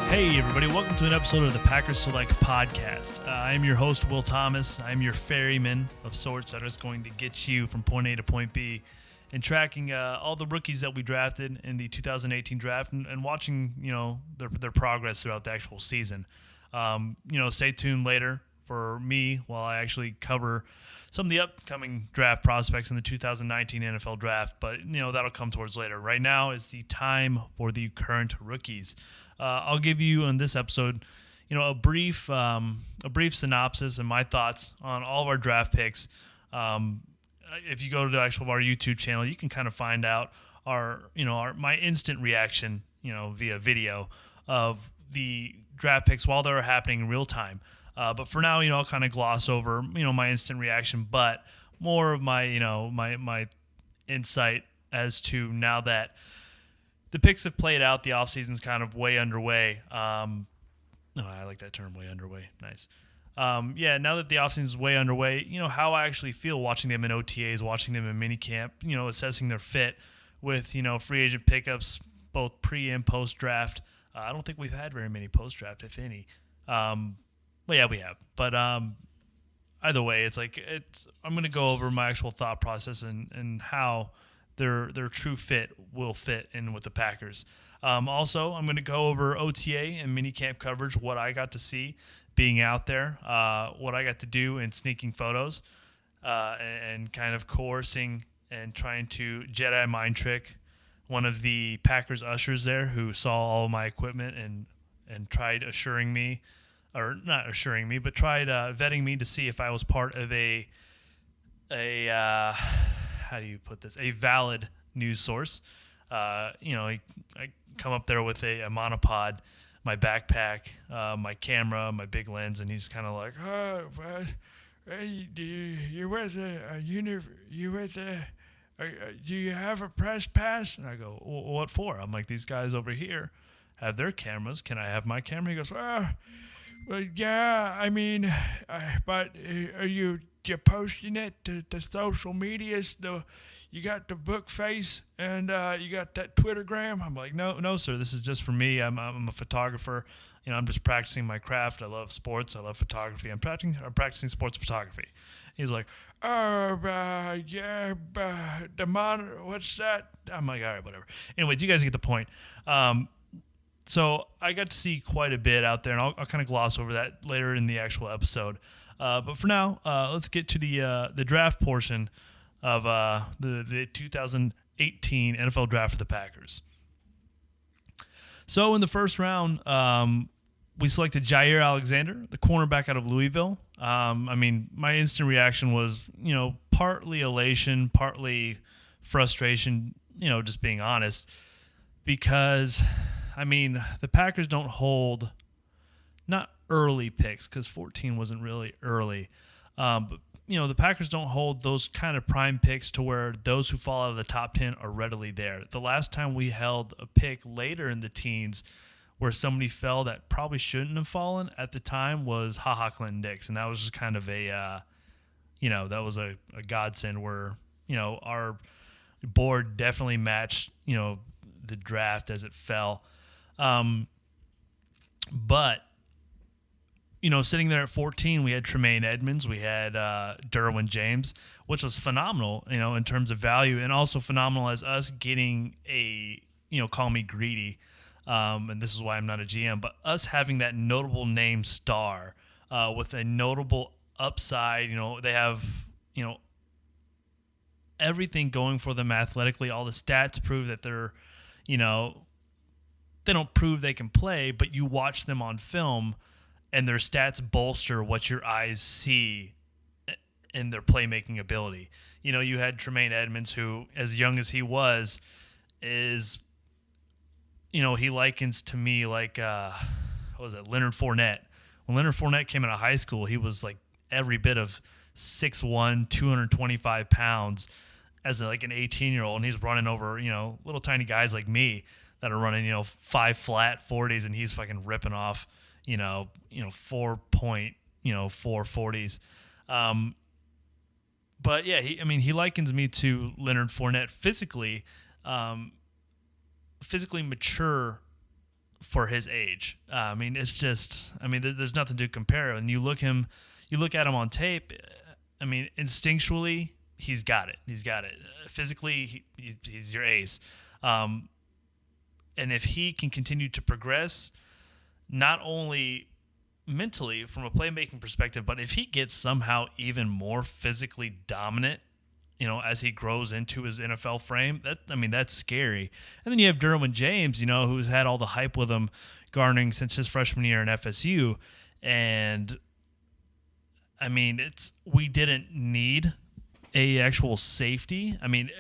Hey everybody, welcome to an episode of the Packers Select podcast. I'm your host, Will Thomas. I'm your ferryman of sorts that is going to get you from point A to point B and tracking all the rookies that we drafted in the 2018 draft and watching, their progress throughout the actual season. Stay tuned later for me while I actually cover some of the upcoming draft prospects in the 2019 NFL draft, but, that'll come towards later. Right now is the time for the current rookies. I'll give you on this episode, a brief synopsis and my thoughts on all of our draft picks. If you go to our YouTube channel, you can kind of find out my instant reaction, via video of the draft picks while they're happening in real time. But for now, I'll kind of gloss over, my instant reaction, but more of my, my insight as to now that the picks have played out, the offseason's kind of way underway. I like that term, way underway. Nice. Now that the offseason's way underway, how I actually feel watching them in OTAs, watching them in minicamp, assessing their fit with, free agent pickups, both pre and post-draft. I don't think we've had very many post-draft, if any. We have. But either way, I'm going to go over my actual thought process and how their true fit will fit in with the Packers. Also, I'm going to go over OTA and minicamp coverage, what I got to see being out there, what I got to do in sneaking photos, and kind of coercing and trying to Jedi mind trick one of the Packers ushers there who saw all of my equipment and tried assuring me, or not assuring me, but tried vetting me to see if I was part of a how do you put this? A valid news source. I come up there with a monopod, my backpack, my camera, my big lens, and he's kind of like, "Oh, what? Do you have a press pass?" And I go, "What for?" I'm like, "These guys over here have their cameras. Can I have my camera?" He goes, "Well, yeah. I mean, but are you?" You're posting it to social media, so you got the book face and you got that Twittergram. I'm like, no, sir, this is just for me. I'm a photographer. I'm just practicing my craft. I love sports. I love photography. I'm practicing sports photography. He's like, the monitor. What's that? I'm like, all right, whatever. Anyways, you guys get the point. So I got to see quite a bit out there, and I'll kind of gloss over that later in the actual episode. But for now, let's get to the draft portion of the 2018 NFL draft for the Packers. So in the first round, we selected Jair Alexander, the cornerback out of Louisville. My instant reaction was, partly elation, partly frustration, just being honest, because, the Packers don't hold not early picks, because 14 wasn't really early. But, the Packers don't hold those kind of prime picks to where those who fall out of the top 10 are readily there. The last time we held a pick later in the teens where somebody fell that probably shouldn't have fallen at the time was Clinton Dix. And that was just kind of that was a godsend where, our board definitely matched, the draft as it fell. But sitting there at 14, we had Tremaine Edmonds, we had Derwin James, which was phenomenal, in terms of value, and also phenomenal as us getting a, call me greedy, and this is why I'm not a GM, but us having that notable name star with a notable upside. They have, everything going for them athletically. All the stats prove that they're, they don't prove they can play, but you watch them on film and their stats bolster what your eyes see in their playmaking ability. You had Tremaine Edmonds, who, as young as he was, is, he likens to me like, Leonard Fournette. When Leonard Fournette came out of high school, he was like every bit of 6'1", 225 pounds as an 18-year-old, and he's running over, little tiny guys like me that are running, 5 flat 40s, and he's fucking ripping off, 4.4 40s. But yeah, he likens me to Leonard Fournette physically mature for his age. I mean, it's just, I mean, there's nothing to compare. And you look at him on tape. I mean, instinctually, he's got it. He's got it. Physically, he's your ace. And if he can continue to progress, not only mentally from a playmaking perspective, but if he gets somehow even more physically dominant, as he grows into his NFL frame, that's scary. And then you have Derwin James, who's had all the hype with him garnering since his freshman year in FSU. And I mean, we didn't need a actual safety. I mean,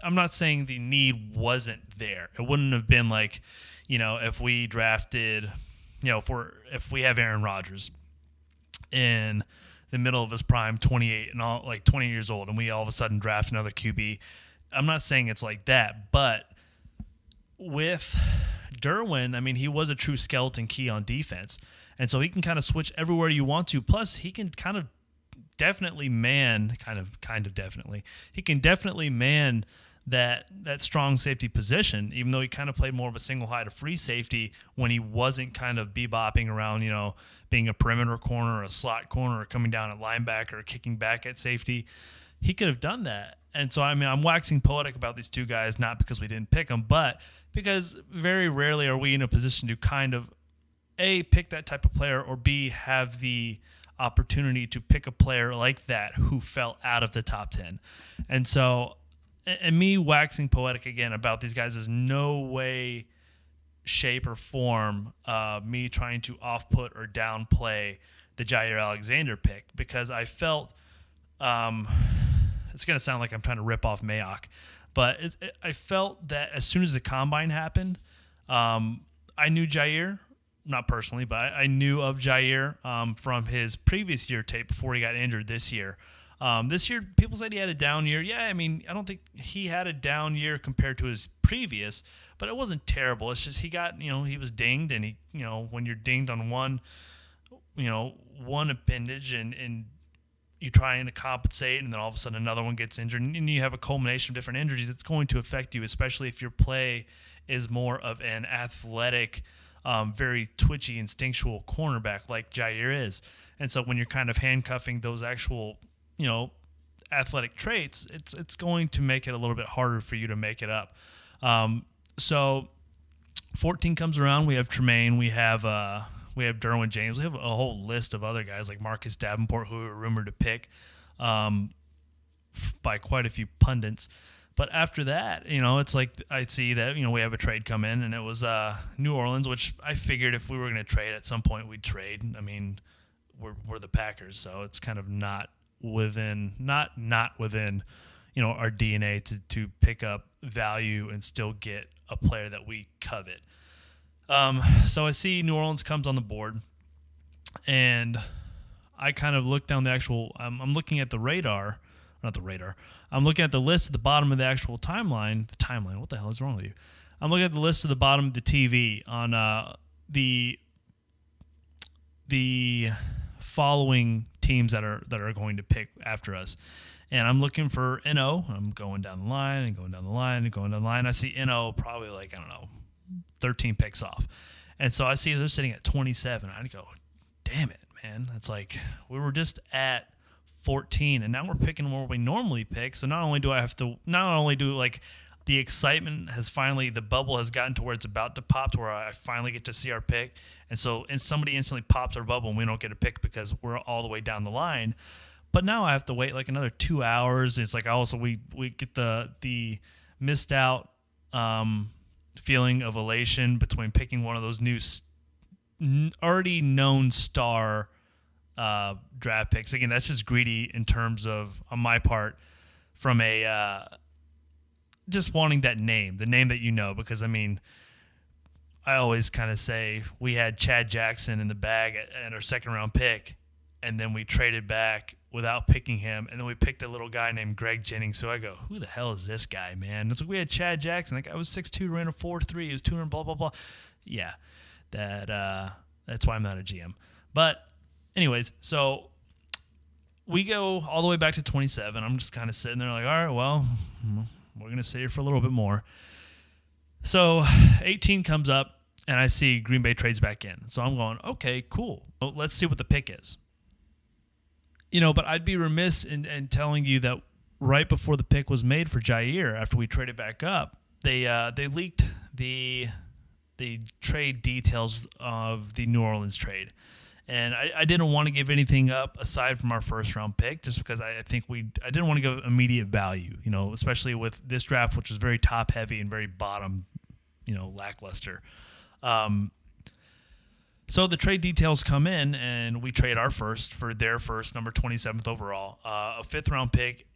I'm not saying the need wasn't there. It wouldn't have been like, if we drafted, if we have Aaron Rodgers in the middle of his prime, 28 and all, like 20 years old, and we all of a sudden draft another QB. I'm not saying it's like that, but with Derwin, I mean, he was a true skeleton key on defense. And so he can kind of switch everywhere you want to. Plus, he can kind of definitely man he can definitely man that strong safety position, even though he kind of played more of a single high to free safety when he wasn't kind of bebopping around, being a perimeter corner or a slot corner or coming down at linebacker or kicking back at safety. He could have done that. And so, I mean, I'm waxing poetic about these two guys, not because we didn't pick them, but because very rarely are we in a position to kind of A, pick that type of player, or B, have the opportunity to pick a player like that who fell out of the top 10. And so, and me waxing poetic again about these guys is no way, shape, or form me trying to off-put or downplay the Jair Alexander pick, because I felt, it's going to sound like I'm trying to rip off Mayock, but I felt that as soon as the combine happened, I knew Jair, not personally, but I knew of Jair from his previous year tape before he got injured this year. This year, people said he had a down year. Yeah, I mean, I don't think he had a down year compared to his previous, but it wasn't terrible. It's just he got, he was dinged, and he, when you're dinged on one appendage and you trying to compensate, and then all of a sudden another one gets injured, and you have a culmination of different injuries, it's going to affect you, especially if your play is more of an athletic, very twitchy, instinctual cornerback like Jair is. And so when you're kind of handcuffing those actual, athletic traits, it's going to make it a little bit harder for you to make it up. So 14 comes around, we have Tremaine, we have Derwin James, we have a whole list of other guys like Marcus Davenport, who were rumored to pick by quite a few pundits. But after that, it's like I see that, we have a trade come in, and it was New Orleans, which I figured if we were going to trade at some point, we'd trade. I mean, we're the Packers, so it's kind of not within our DNA to pick up value and still get a player that we covet. So I see New Orleans comes on the board, and I kind of look down the actual. I'm looking at the radar. Not the radar. I'm looking at the list at the bottom of the actual timeline. The timeline. What the hell is wrong with you? I'm looking at the list at the bottom of the TV on the following teams that are going to pick after us, and I'm looking for NO. I'm going down the line and going down the line and going down the line. I see NO probably 13 picks off, and so I see they're sitting at 27. I go, damn it, man! It's like we were just at 14, and now we're picking where we normally pick. So not only do the excitement has finally, the bubble has gotten to where it's about to pop, to where I finally get to see our pick, and somebody instantly pops our bubble and we don't get a pick because we're all the way down the line. But now I have to wait like another 2 hours. It's like also we get the missed out feeling of elation between picking one of those new already known star draft picks. Again, that's just greedy in terms of, on my part, from a just wanting that name, the name that because I mean, I always kind of say we had Chad Jackson in the bag at our second round pick, and then we traded back without picking him, and then we picked a little guy named Greg Jennings. So I go, who the hell is this guy, man? It's like we had Chad Jackson. That guy was 6'2", ran a 4.3. He was 200, blah blah blah. Yeah, that's why I'm not a GM. But anyways, so we go all the way back to 27. I'm just kind of sitting there like, all right, well, we're going to sit here for a little bit more. So 18 comes up, and I see Green Bay trades back in. So I'm going, okay, cool. Well, let's see what the pick is. But I'd be remiss in telling you that right before the pick was made for Jair, after we traded back up, they leaked the trade details of the New Orleans trade. And I didn't want to give anything up aside from our first round pick, just because I think I didn't want to give immediate value, especially with this draft, which was very top heavy and very bottom, lackluster. So the trade details come in, and we trade our first for their first, number 27th overall, a 5th round pick,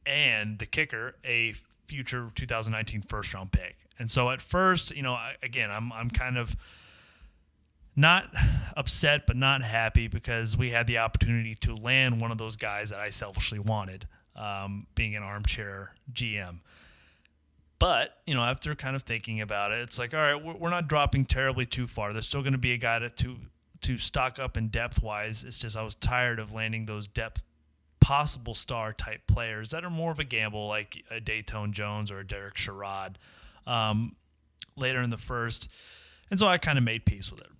and the kicker, a future 2019 first round pick. And so at first, I'm kind of not upset, but not happy, because we had the opportunity to land one of those guys that I selfishly wanted, being an armchair GM. But, after kind of thinking about it, it's like, all right, we're not dropping terribly too far. There's still going to be a guy to stock up in depth-wise. It's just I was tired of landing those depth possible star-type players that are more of a gamble, like a Dayton Jones or a Derek Sherrod later in the first. And so I kind of made peace with it.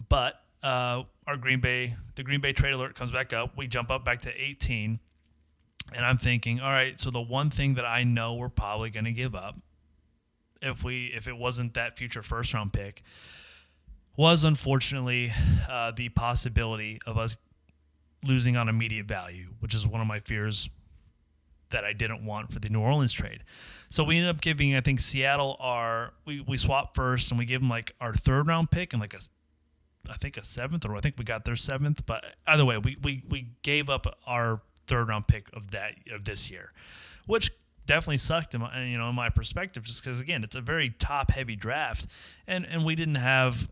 But the Green Bay trade alert comes back up. We jump up back to 18, and I'm thinking, all right, so the one thing that I know we're probably going to give up, if it wasn't that future first round pick, was unfortunately the possibility of us losing on immediate value, which is one of my fears that I didn't want for the New Orleans trade. So we ended up giving, I think, Seattle we swapped first, and we gave them like our 3rd round pick and like a 7th, or I think we got their 7th. But either way, we gave up our 3rd round pick of this year, which definitely sucked in my perspective, just because, again, it's a very top heavy draft, and we didn't have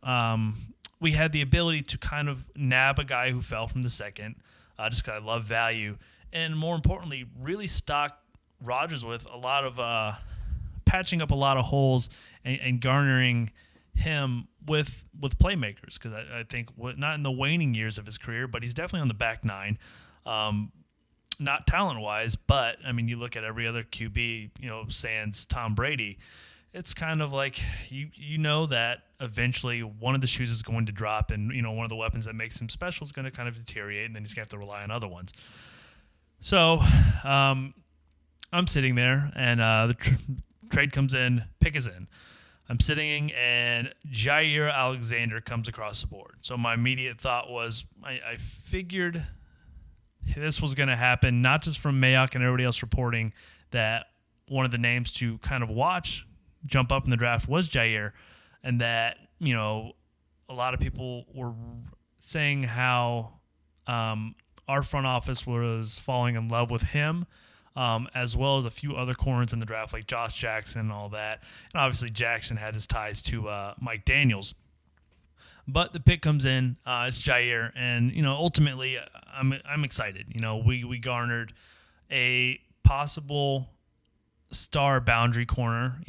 we had the ability to kind of nab a guy who fell from the 2nd, just because I love value, and more importantly, really stock Rodgers with a lot of patching up a lot of holes and garnering him with playmakers, because I think not in the waning years of his career, but he's definitely on the back 9, not talent wise, but I mean, you look at every other QB, sans Tom Brady, it's kind of like you know that eventually one of the shoes is going to drop, and one of the weapons that makes him special is going to kind of deteriorate, and then he's going to have to rely on other ones. So I'm sitting there, and the trade comes in, pick is in. I'm sitting, and Jair Alexander comes across the board. So my immediate thought was, I figured this was going to happen, not just from Mayock and everybody else reporting that one of the names to kind of watch jump up in the draft was Jair, and that, a lot of people were saying how our front office was falling in love with him, as well as a few other corners in the draft, like Josh Jackson and all that. And obviously Jackson had his ties to Mike Daniels. But the pick comes in, it's Jair, and ultimately I'm excited. We garnered a possible star boundary corner.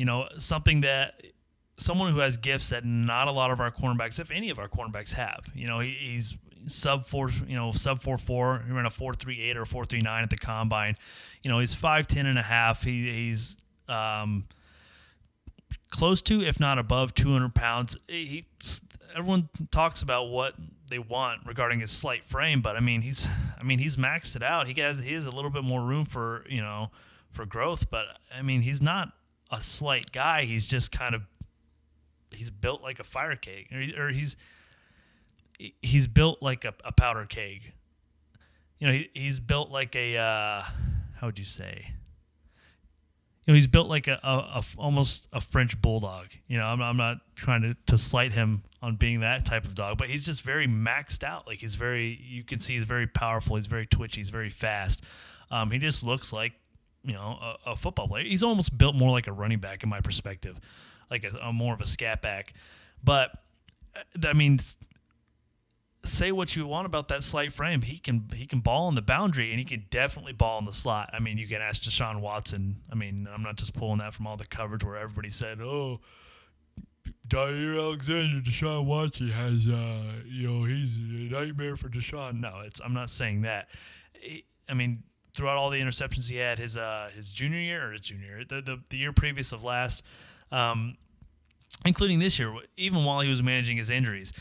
Someone who has gifts that not a lot of our cornerbacks, if any of our cornerbacks, have. He's sub 4.4. He ran a 4.38 or 4.39 at the combine. He's 5'10 and a half. He's close to, if not above, 200 pounds. Everyone talks about what they want regarding his slight frame, but he's maxed it out. He has a little bit more room for growth, but he's not a slight guy. He's just he's built like a fire cake, or he's built like a powder keg. He's built like a how would you say? He's built like a almost a French bulldog. I'm not trying to slight him on being that type of dog, but he's just very maxed out. Like you can see he's very powerful. He's very twitchy. He's very fast. He just looks like a football player. He's almost built more like a running back in my perspective, like a more of a scat back. But say what you want about that slight frame. He can ball on the boundary, and he can definitely ball in the slot. You can ask Deshaun Watson. I'm not just pulling that from all the coverage where everybody said, "Oh, Jair Alexander, Deshaun Watson has, he's a nightmare for Deshaun." No, I'm not saying that. Throughout all the interceptions he had his junior year, the year previous of last, including this year, even while he was managing his injuries.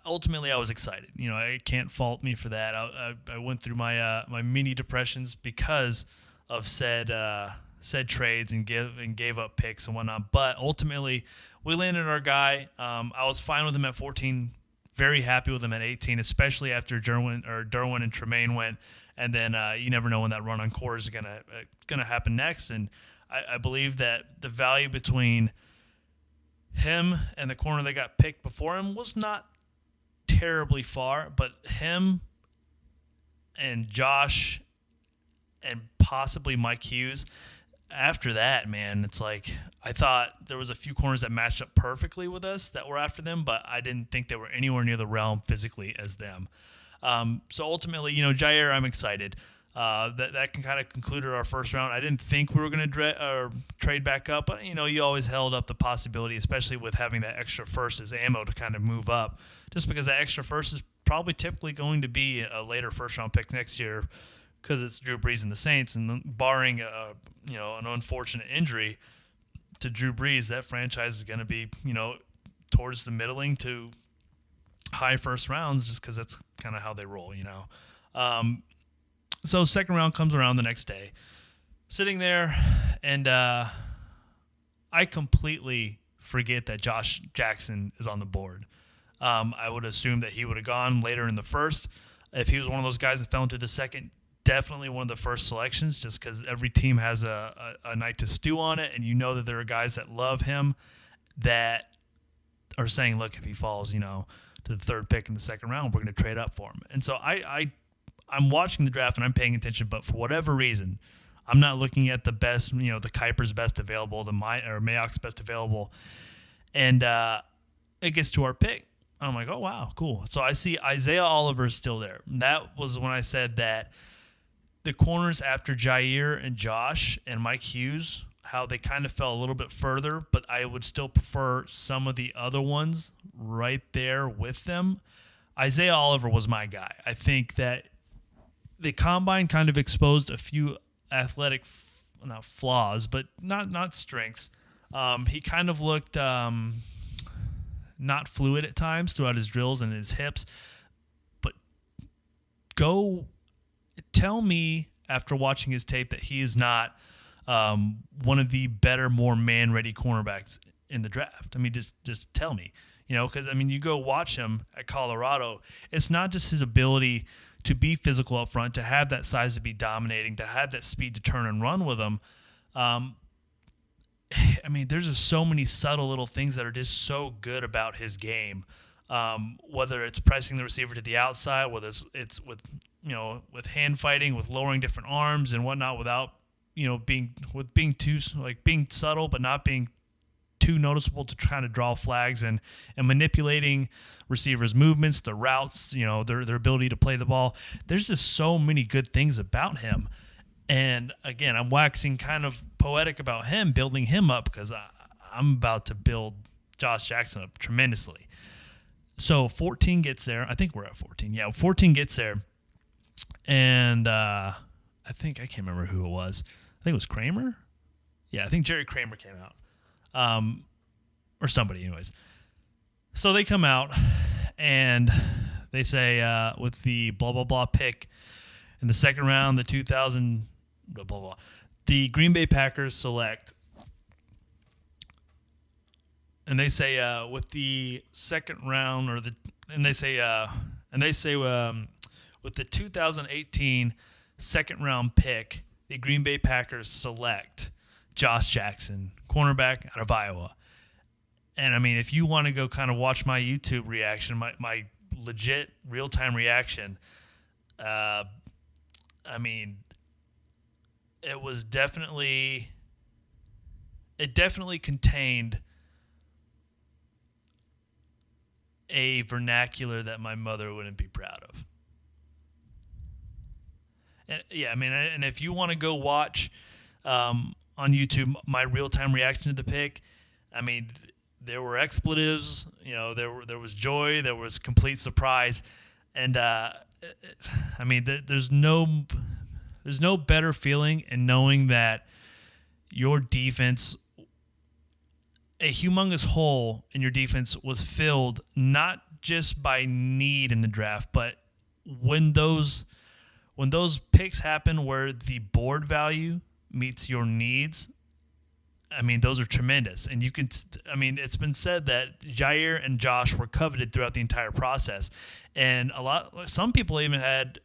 Ultimately I was excited. I can't fault me for that. I went through my mini depressions because of said trades and gave up picks and whatnot. But ultimately, we landed our guy. I was fine with him at 14. Very happy with him at 18, especially after Derwin and Tremaine went. And then you never know when that run on core is gonna happen next. And I believe that the value between him and the corner that got picked before him was not terribly far, but him and Josh and possibly Mike Hughes. After that, man, it's like I thought there was a few corners that matched up perfectly with us that were after them, but I didn't think they were anywhere near the realm physically as them. So ultimately, Jair, I'm excited. That can kind of concluded our first round. I didn't think we were going to trade back up, but you always held up the possibility, especially with having that extra first as ammo to kind of move up, just because that extra first is probably typically going to be a later first round pick next year because it's Drew Brees and the Saints, and barring an unfortunate injury to Drew Brees, that franchise is going to be towards the middling to high first rounds, just because that's kind of how they roll. So second round comes around the next day, sitting there, and I completely forget that Josh Jackson is on the board. I would assume that he would have gone later in the first. If he was one of those guys that fell into the second, definitely one of the first selections, just because every team has a night to stew on it, and that there are guys that love him that are saying, look, if he falls, to the third pick in the second round, we're going to trade up for him. And so I'm watching the draft and I'm paying attention, but for whatever reason, I'm not looking at the best, the Kuiper's best available, or Mayock's best available. And it gets to our pick. I'm like, oh, wow, cool. So I see Isaiah Oliver is still there. And that was when I said that the corners after Jair and Josh and Mike Hughes, how they kind of fell a little bit further, but I would still prefer some of the other ones right there with them. Isaiah Oliver was my guy. I think that the combine kind of exposed a few athletic, not flaws, but not strengths. He kind of looked not fluid at times throughout his drills and his hips. But tell me after watching his tape that he is not one of the better, more man-ready cornerbacks in the draft. I mean, just tell me. Because, you go watch him at Colorado, it's not just his ability to be physical up front, to have that size to be dominating, to have that speed to turn and run with him. There's just so many subtle little things that are just so good about his game. Whether it's pressing the receiver to the outside, whether it's with hand fighting, with lowering different arms and whatnot, without being subtle but not being too noticeable to try to draw flags, and manipulating receivers' movements, the routes, their ability to play the ball. There's just so many good things about him. And again, I'm waxing kind of poetic about him, building him up, because I'm about to build Josh Jackson up tremendously. So 14 gets there. I think we're at 14. Yeah, 14 gets there. And I can't remember who it was. I think it was Kramer. Yeah, I think Jerry Kramer came out. Or somebody, anyways. So they come out and they say, with the blah, blah, blah pick in the second round, the 2000, blah, blah, blah, the Green Bay Packers select, and they say, with the second round, with the 2018 second round pick, the Green Bay Packers select Josh Jackson, cornerback out of Iowa. And if you want to go kind of watch my YouTube reaction, my legit real-time reaction, it definitely contained a vernacular that my mother wouldn't be proud of. And yeah, and if you want to go watch on YouTube my real-time reaction to the pick, there were expletives, there was joy, there was complete surprise, and there's no better feeling in knowing that your defense a humongous hole in your defense was filled not just by need in the draft, but when those picks happen where the board value meets your needs, I mean, those are tremendous. And you can, it's been said that Jair and Josh were coveted throughout the entire process. And some people even had,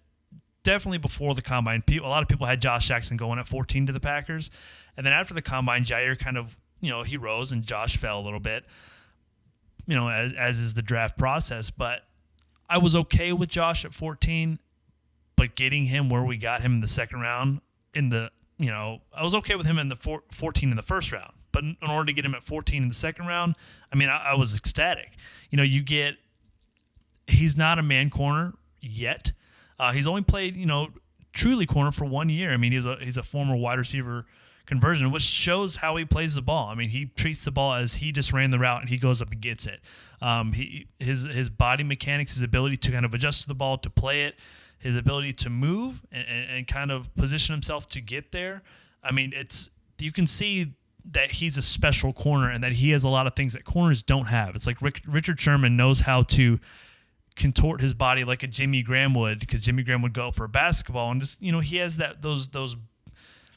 definitely before the combine, a lot of people had Josh Jackson going at 14 to the Packers. And then after the combine, Jair kind of, he rose and Josh fell a little bit, as is the draft process. But I was okay with Josh at 14, but getting him where we got him in the second round I was okay with him in the 14 in the first round, but in order to get him at 14 in the second round, I was ecstatic. He's not a man corner yet. He's only played, truly corner for 1 year. He's a former wide receiver conversion, which shows how he plays the ball. He treats the ball as he just ran the route and he goes up and gets it. His body mechanics, his ability to kind of adjust to the ball, to play it, his ability to move and kind of position himself to get there. You can see that he's a special corner and that he has a lot of things that corners don't have. It's like Richard Sherman knows how to contort his body like a Jimmy Graham would, because Jimmy Graham would go for a basketball, and just he has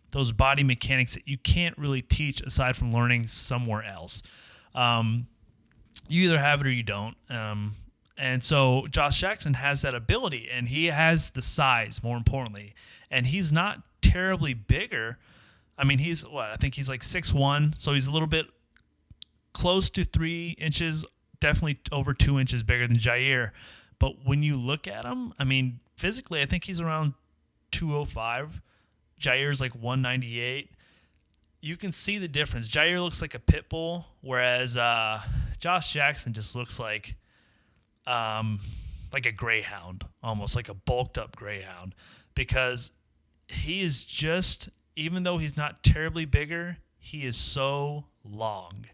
those body mechanics that you can't really teach aside from learning somewhere else. You either have it or you don't. And so Josh Jackson has that ability, and he has the size, more importantly, and he's not terribly bigger. He's I think he's like 6'1", so he's a little bit close to 3 inches, definitely over 2 inches bigger than Jair. But when you look at him, physically, I think he's around 205. Jair's like 198. You can see the difference. Jair looks like a pit bull, whereas Josh Jackson just looks like a greyhound, almost like a bulked up greyhound, because he is just, even though he's not terribly bigger, he is so long.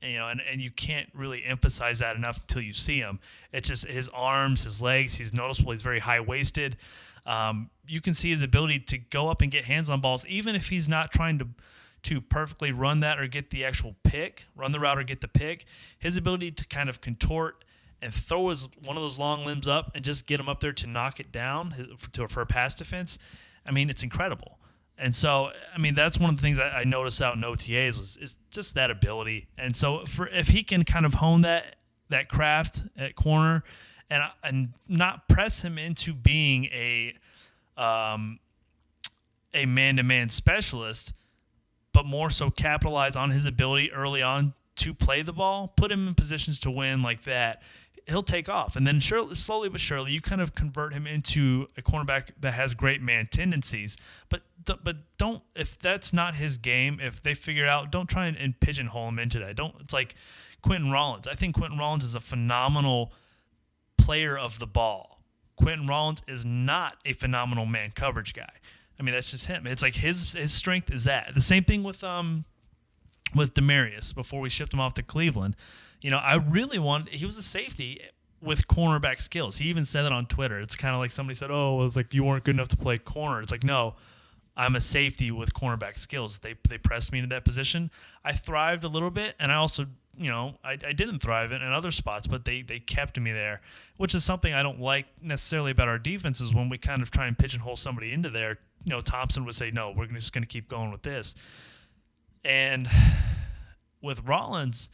And you can't really emphasize that enough until you see him. It's just his arms, his legs, he's noticeable. He's very high-waisted. You can see his ability to go up and get hands on balls, even if he's not trying to perfectly run that or get the actual pick, run the route or get the pick. His ability to kind of contort and throw one of those long limbs up and just get him up there to knock it down for a pass defense, it's incredible. And so, that's one of the things I noticed out in OTAs is just that ability. And so if he can kind of hone that craft at corner and not press him into being a man-to-man specialist, but more so capitalize on his ability early on to play the ball, put him in positions to win like that, he'll take off. And then slowly but surely, you kind of convert him into a cornerback that has great man tendencies. But don't, if that's not his game, if they figure it out, don't try and pigeonhole him into that. It's like Quentin Rollins. I think Quentin Rollins is a phenomenal player of the ball. Quentin Rollins is not a phenomenal man coverage guy. That's just him. It's like his strength is that. The same thing with Demarius before we shipped him off to Cleveland. I really he was a safety with cornerback skills. He even said that on Twitter. It's kind of like somebody said, it was like you weren't good enough to play corner. It's like, no, I'm a safety with cornerback skills. They pressed me into that position. I thrived a little bit, and I also, I didn't thrive in other spots, but they kept me there, which is something I don't like necessarily about our defenses when we kind of try and pigeonhole somebody into there. Thompson would say, no, we're just going to keep going with this. And with Rollins,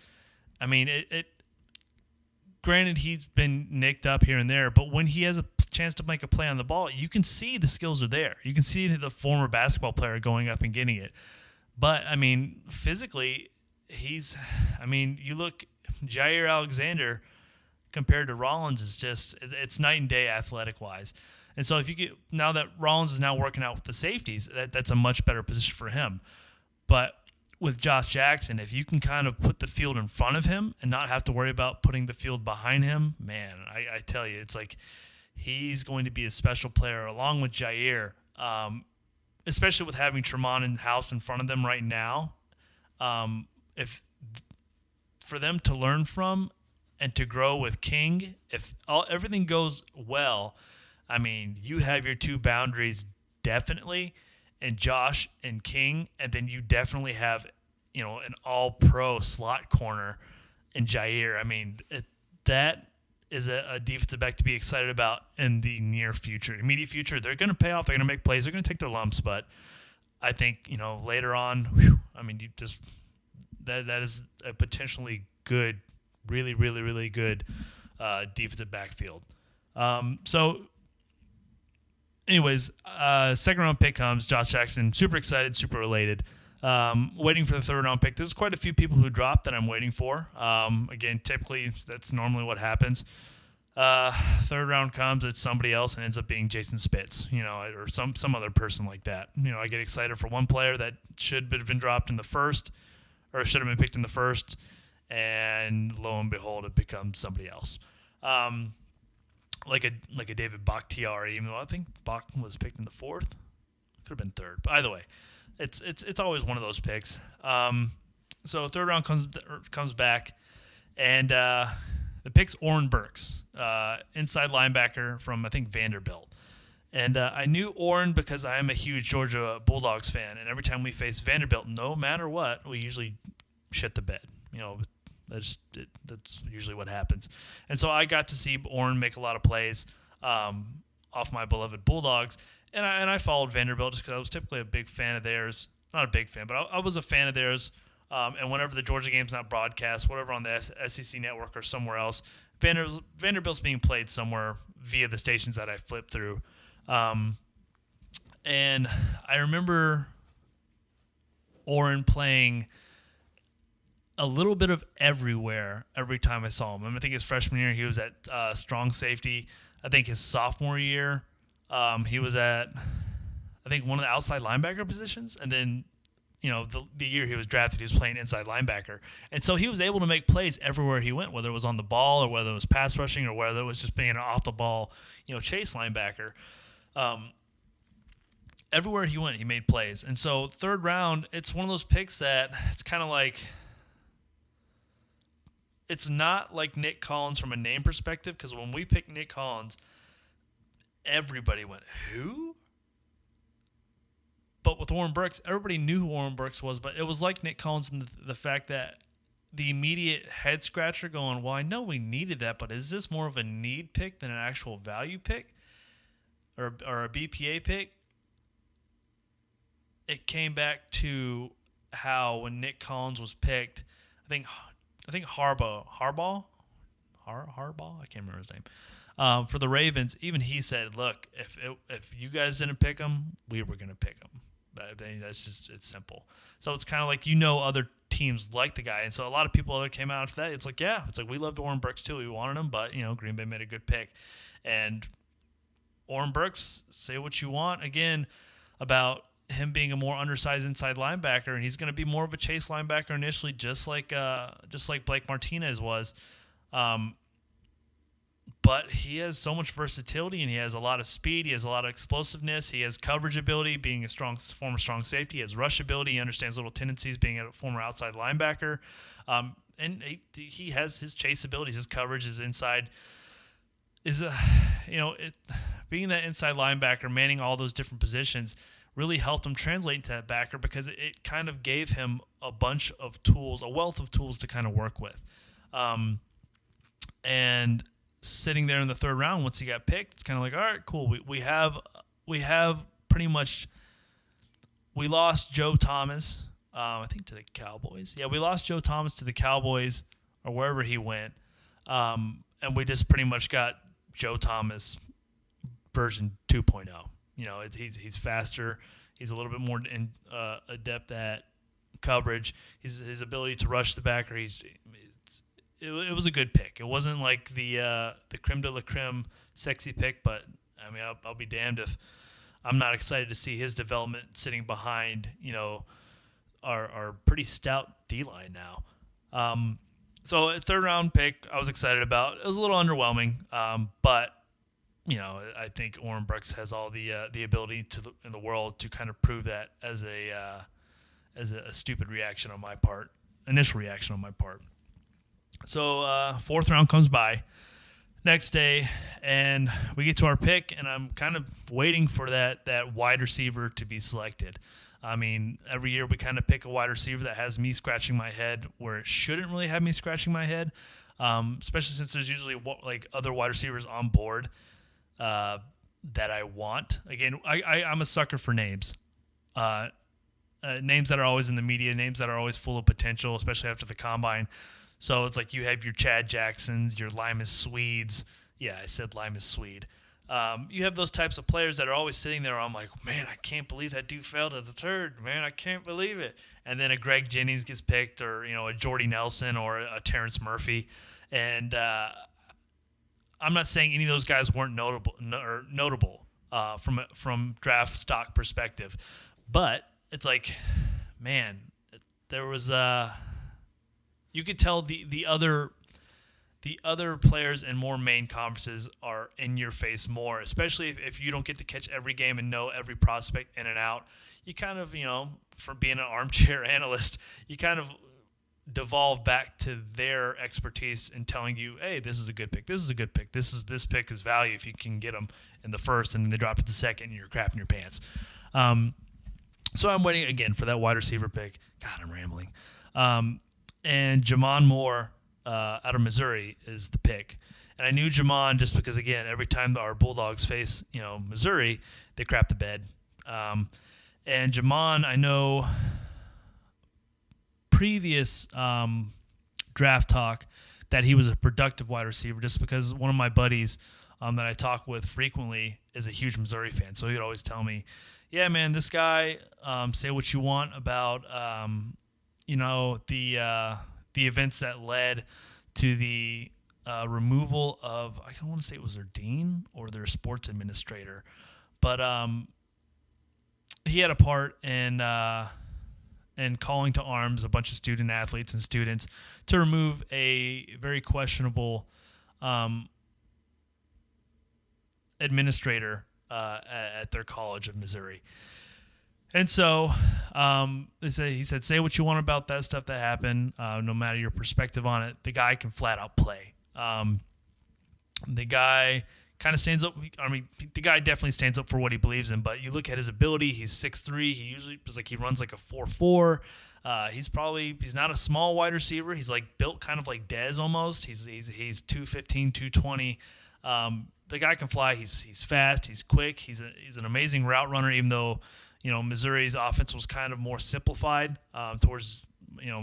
granted, he's been nicked up here and there, but when he has a chance to make a play on the ball, you can see the skills are there. You can see the former basketball player going up and getting it. But, physically, you look, Jair Alexander compared to Rollins is just, it's night and day athletic-wise. And so now that Rollins is now working out with the safeties, that's a much better position for him. But with Josh Jackson, if you can kind of put the field in front of him and not have to worry about putting the field behind him, man, I tell you, it's like he's going to be a special player along with Jair, especially with having Tremont and House in front of them right now. If for them to learn from and to grow with King, if everything goes well, you have your two boundaries definitely, and Josh and King, and then you definitely have an all-pro slot corner in Jair. I mean, that is a defensive back to be excited about in the near future. Immediate future, they're going to pay off. They're going to make plays. They're going to take their lumps. But I think, later on, that is a potentially good, really, really, really good defensive backfield. So, anyways, second round pick comes, Josh Jackson. Super excited, super related. Waiting for the third round pick. There's quite a few people who dropped that I'm waiting for. Again, typically that's normally what happens. Third round comes, it's somebody else and ends up being Jason Spitz, or some other person like that. I get excited for one player that should have been dropped in the first, or should have been picked in the first, and lo and behold, it becomes somebody else. Like a David Bakhtiari, even though I think Bach was picked in the fourth, could have been third. But either way, it's always one of those picks. So third round comes back, and the pick's Oren Burks, inside linebacker from I think Vanderbilt. And I knew Oren because I am a huge Georgia Bulldogs fan, and every time we face Vanderbilt, no matter what, we usually shit the bed. That's usually what happens. And so I got to see Oren make a lot of plays off my beloved Bulldogs. And I followed Vanderbilt just because I was typically a big fan of theirs. Not a big fan, but I was a fan of theirs. And whenever the Georgia game's not broadcast, whatever on the SEC network or somewhere else, Vanderbilt's being played somewhere via the stations that I flip through. And I remember Oren playing a little bit of everywhere every time I saw him. I think his freshman year he was at strong safety. I think his sophomore year he was at, I think, one of the outside linebacker positions. And then, the year he was drafted, he was playing inside linebacker. And so he was able to make plays everywhere he went, whether it was on the ball or whether it was pass rushing or whether it was just being an off-the-ball, chase linebacker. Everywhere he went, he made plays. And so third round, it's one of those picks that it's kind of like, it's not like Nick Collins from a name perspective, because when we picked Nick Collins, everybody went, who? But with Oren Burks, everybody knew who Oren Burks was, but it was like Nick Collins in the fact that the immediate head scratcher going, well, I know we needed that, but is this more of a need pick than an actual value pick or a BPA pick? It came back to how when Nick Collins was picked, I think Harbaugh, I can't remember his name, for the Ravens, even he said, look, if you guys didn't pick him, we were going to pick him. That's just, it's simple. So it's kind of like, other teams like the guy. And so a lot of people that came out after that, it's like, we loved Oren Burks too. We wanted him, but, Green Bay made a good pick. And Oren Burks, say what you want, again, about him being a more undersized inside linebacker, and he's going to be more of a chase linebacker initially, just like Blake Martinez was. But he has so much versatility, and he has a lot of speed. He has a lot of explosiveness. He has coverage ability, being a former strong safety. He has rush ability. He understands little tendencies, being a former outside linebacker. And he has his chase abilities, his coverage, his inside. Being that inside linebacker, manning all those different positions, really helped him translate into that backer, because it kind of gave him a bunch of tools, a wealth of tools to kind of work with. And sitting there in the third round, once he got picked, it's kind of like, all right, cool. We have pretty much, we lost Joe Thomas, I think to the Cowboys. Yeah, we lost Joe Thomas to the Cowboys or wherever he went. And we just pretty much got Joe Thomas version 2.0. He's faster. He's a little bit more adept at coverage. His ability to rush the backer. It was a good pick. It wasn't like the creme de la creme sexy pick, but I mean, I'll be damned if I'm not excited to see his development sitting behind our pretty stout D-line now. So a third round pick I was excited about. It was a little underwhelming, but I think Oren Burks has all the ability in the world to kind of prove that as a stupid reaction on my part, initial reaction on my part. So fourth round comes by, next day, and we get to our pick, and I'm kind of waiting for that wide receiver to be selected. I mean, every year we kind of pick a wide receiver that has me scratching my head where it shouldn't really have me scratching my head, especially since there's usually like other wide receivers on board that I want. Again, I'm a sucker for names. Names that are always in the media, names that are always full of potential, especially after the combine. So it's like you have your Chad Jacksons, your Limas Swedes. Yeah, I said Limas Swede. You have those types of players that are always sitting there. I'm like, man, I can't believe that dude fell to the third. Man, I can't believe it. And then a Greg Jennings gets picked, or a Jordy Nelson, or a Terrence Murphy. And I'm not saying any of those guys weren't notable from draft stock perspective, but it's like, man, there was you could tell the other players in more main conferences are in your face more, especially if you don't get to catch every game and know every prospect in and out. You kind of, from being an armchair analyst, you kind of devolve back to their expertise in telling you, hey, this is a good pick. This is a good pick. This pick is value if you can get them in the first, and then they drop it to the second, and you're crapping your pants. So I'm waiting again for that wide receiver pick. God, I'm rambling. And Jamon Moore out of Missouri is the pick. And I knew Jamon just because, again, every time our Bulldogs face, Missouri, they crap the bed. And Jamon, I know previous draft talk that he was a productive wide receiver just because one of my buddies that I talk with frequently is a huge Missouri fan. So he would always tell me, yeah, man, this guy, say what you want about, the events that led to the removal of, I don't want to say it was their dean or their sports administrator, but he had a part in calling to arms a bunch of student athletes and students to remove a very questionable administrator at their college of Missouri. And so he said, say what you want about that stuff that happened, no matter your perspective on it. The guy can flat out play. The guy kind of stands up. I mean, the guy definitely stands up for what he believes in, but you look at his ability, he's 6'3". He usually he runs like a 4'4". He's not a small wide receiver. He's like built kind of like Dez almost. He's 215, 220. The guy can fly. He's fast. He's quick. He's an amazing route runner, even though Missouri's offense was kind of more simplified towards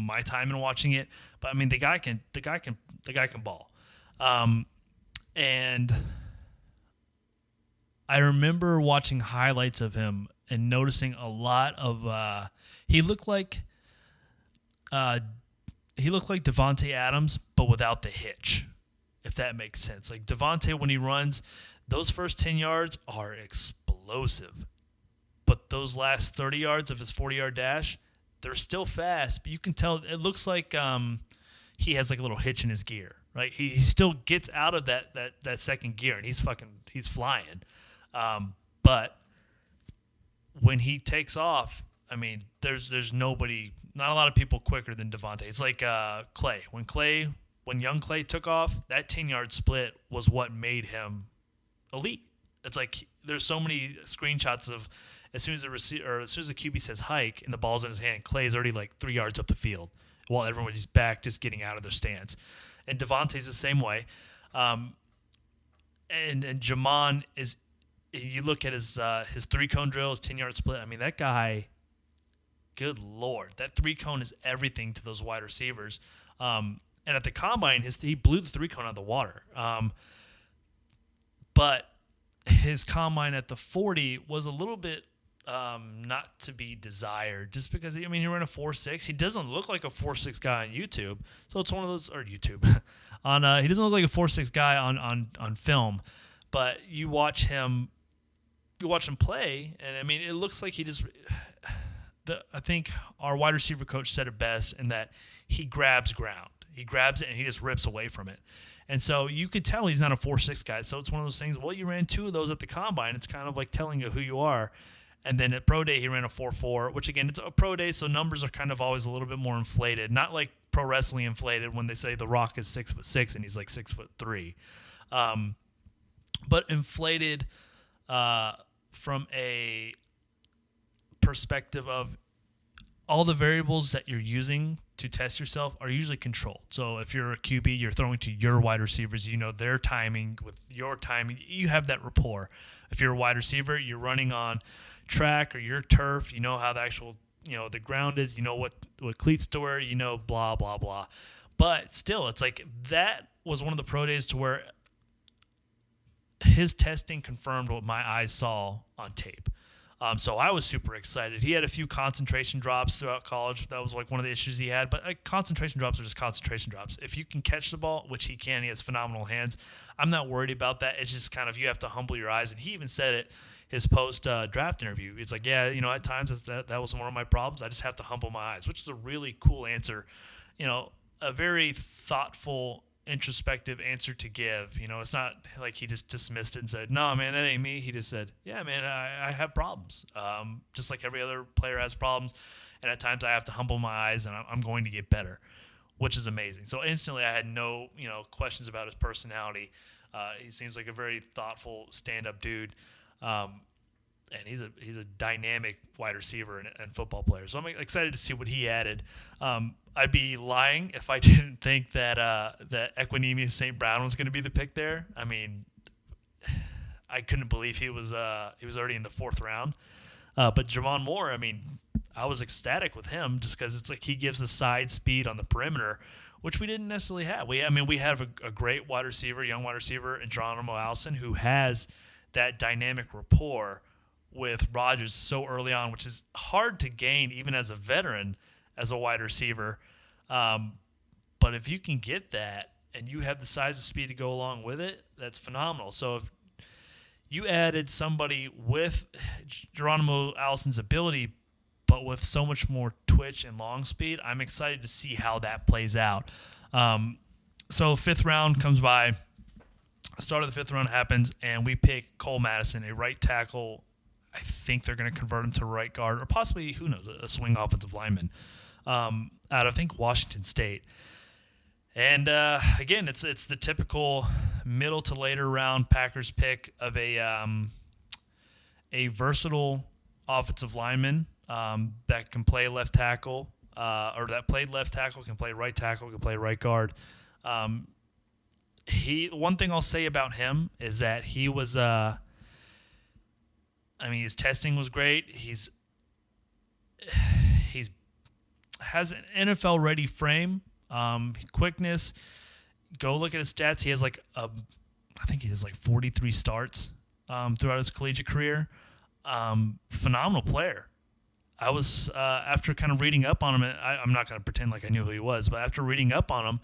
my time in watching it. But I mean, the guy can ball. And I remember watching highlights of him and noticing a lot of he looked like Devontae Adams, but without the hitch, if that makes sense. Like Devontae, when he runs, those first 10 yards are explosive. But those last 30 yards of his 40-yard dash, they're still fast. But you can tell it looks like he has like a little hitch in his gear. Right? He still gets out of that second gear, and he's flying. But when he takes off, I mean, there's nobody, not a lot of people quicker than Devontae. It's like Clay. When young Clay took off, that 10-yard split was what made him elite. It's like there's so many screenshots of as soon as the QB says hike and the ball's in his hand, Clay's already like 3 yards up the field while everyone's back just getting out of their stance. And Devontae's the same way. And Jamon is, you look at his 3-cone drill, his 10-yard split. I mean, that guy, good Lord, that 3-cone is everything to those wide receivers. And at the combine, he blew the 3-cone out of the water. But his combine at the 40 was a little bit not to be desired, just because he ran a 4.6. He doesn't look like a 4.6 guy on YouTube, so it's one of those, or YouTube on he doesn't look like a 4.6 guy on film, but you watch him play, and I mean, it looks like he just. I think our wide receiver coach said it best in that he grabs ground. He grabs it and he just rips away from it. And so you could tell he's not a 4.6 guy. So it's one of those things, well, you ran 2 of those at the combine. It's kind of like telling you who you are. And then at pro day, he ran a 4.4, which, again, it's a pro day, so numbers are kind of always a little bit more inflated. Not like pro wrestling inflated when they say The Rock is 6'6" and he's like 6'3". But inflated from a perspective of all the variables that you're using to test yourself are usually controlled. So if you're a QB, you're throwing to your wide receivers, you know their timing with your timing. You have that rapport. If you're a wide receiver, you're running on track or your turf, you know how the actual, the ground is, you know what cleats to wear, blah, blah, blah. But still, it's like that was one of the pro days to where his testing confirmed what my eyes saw on tape. So I was super excited. He had a few concentration drops throughout college. That was like one of the issues he had. But concentration drops are just concentration drops. If you can catch the ball, which he can, he has phenomenal hands. I'm not worried about that. It's just kind of you have to humble your eyes. And he even said it his post-draft interview. It's like, yeah, at times that was one of my problems. I just have to humble my eyes, which is a really cool answer. A very thoughtful, introspective answer to give. It's not like he just dismissed it and said, no, man, that ain't me. He just said, yeah, man, I have problems. Just like every other player has problems. And at times I have to humble my eyes and I'm going to get better, which is amazing. So instantly I had no, questions about his personality. He seems like a very thoughtful stand-up dude. And he's a dynamic wide receiver and football player. So I'm excited to see what he added. I'd be lying if I didn't think that Equanimeous St. Brown was going to be the pick there. I mean, I couldn't believe he was already in the 4th round. But Javon Moore, I mean, I was ecstatic with him just because it's like he gives the side speed on the perimeter, which we didn't necessarily have. We have a great wide receiver, young wide receiver, in Geronimo Allison, who has that dynamic rapport with Rodgers so early on, which is hard to gain even as a veteran, as a wide receiver. But if you can get that and you have the size and speed to go along with it, that's phenomenal. So if you added somebody with Geronimo Allison's ability, but with so much more twitch and long speed, I'm excited to see how that plays out. So 5th round comes by. Start of the 5th round happens, and we pick Cole Madison, a right tackle. I think they're going to convert him to right guard, or possibly, who knows, a swing offensive lineman out of, I think, Washington State. And again, it's the typical middle to later round Packers pick of a versatile offensive lineman that can play left tackle, or that played left tackle, can play right tackle, can play right guard. One thing I'll say about him is that he was his testing was great. He's has an NFL ready frame, quickness. Go look at his stats. He has I think he has 43 starts throughout his collegiate career. Phenomenal player. I was after kind of reading up on him. I'm not going to pretend like I knew who he was, but after reading up on him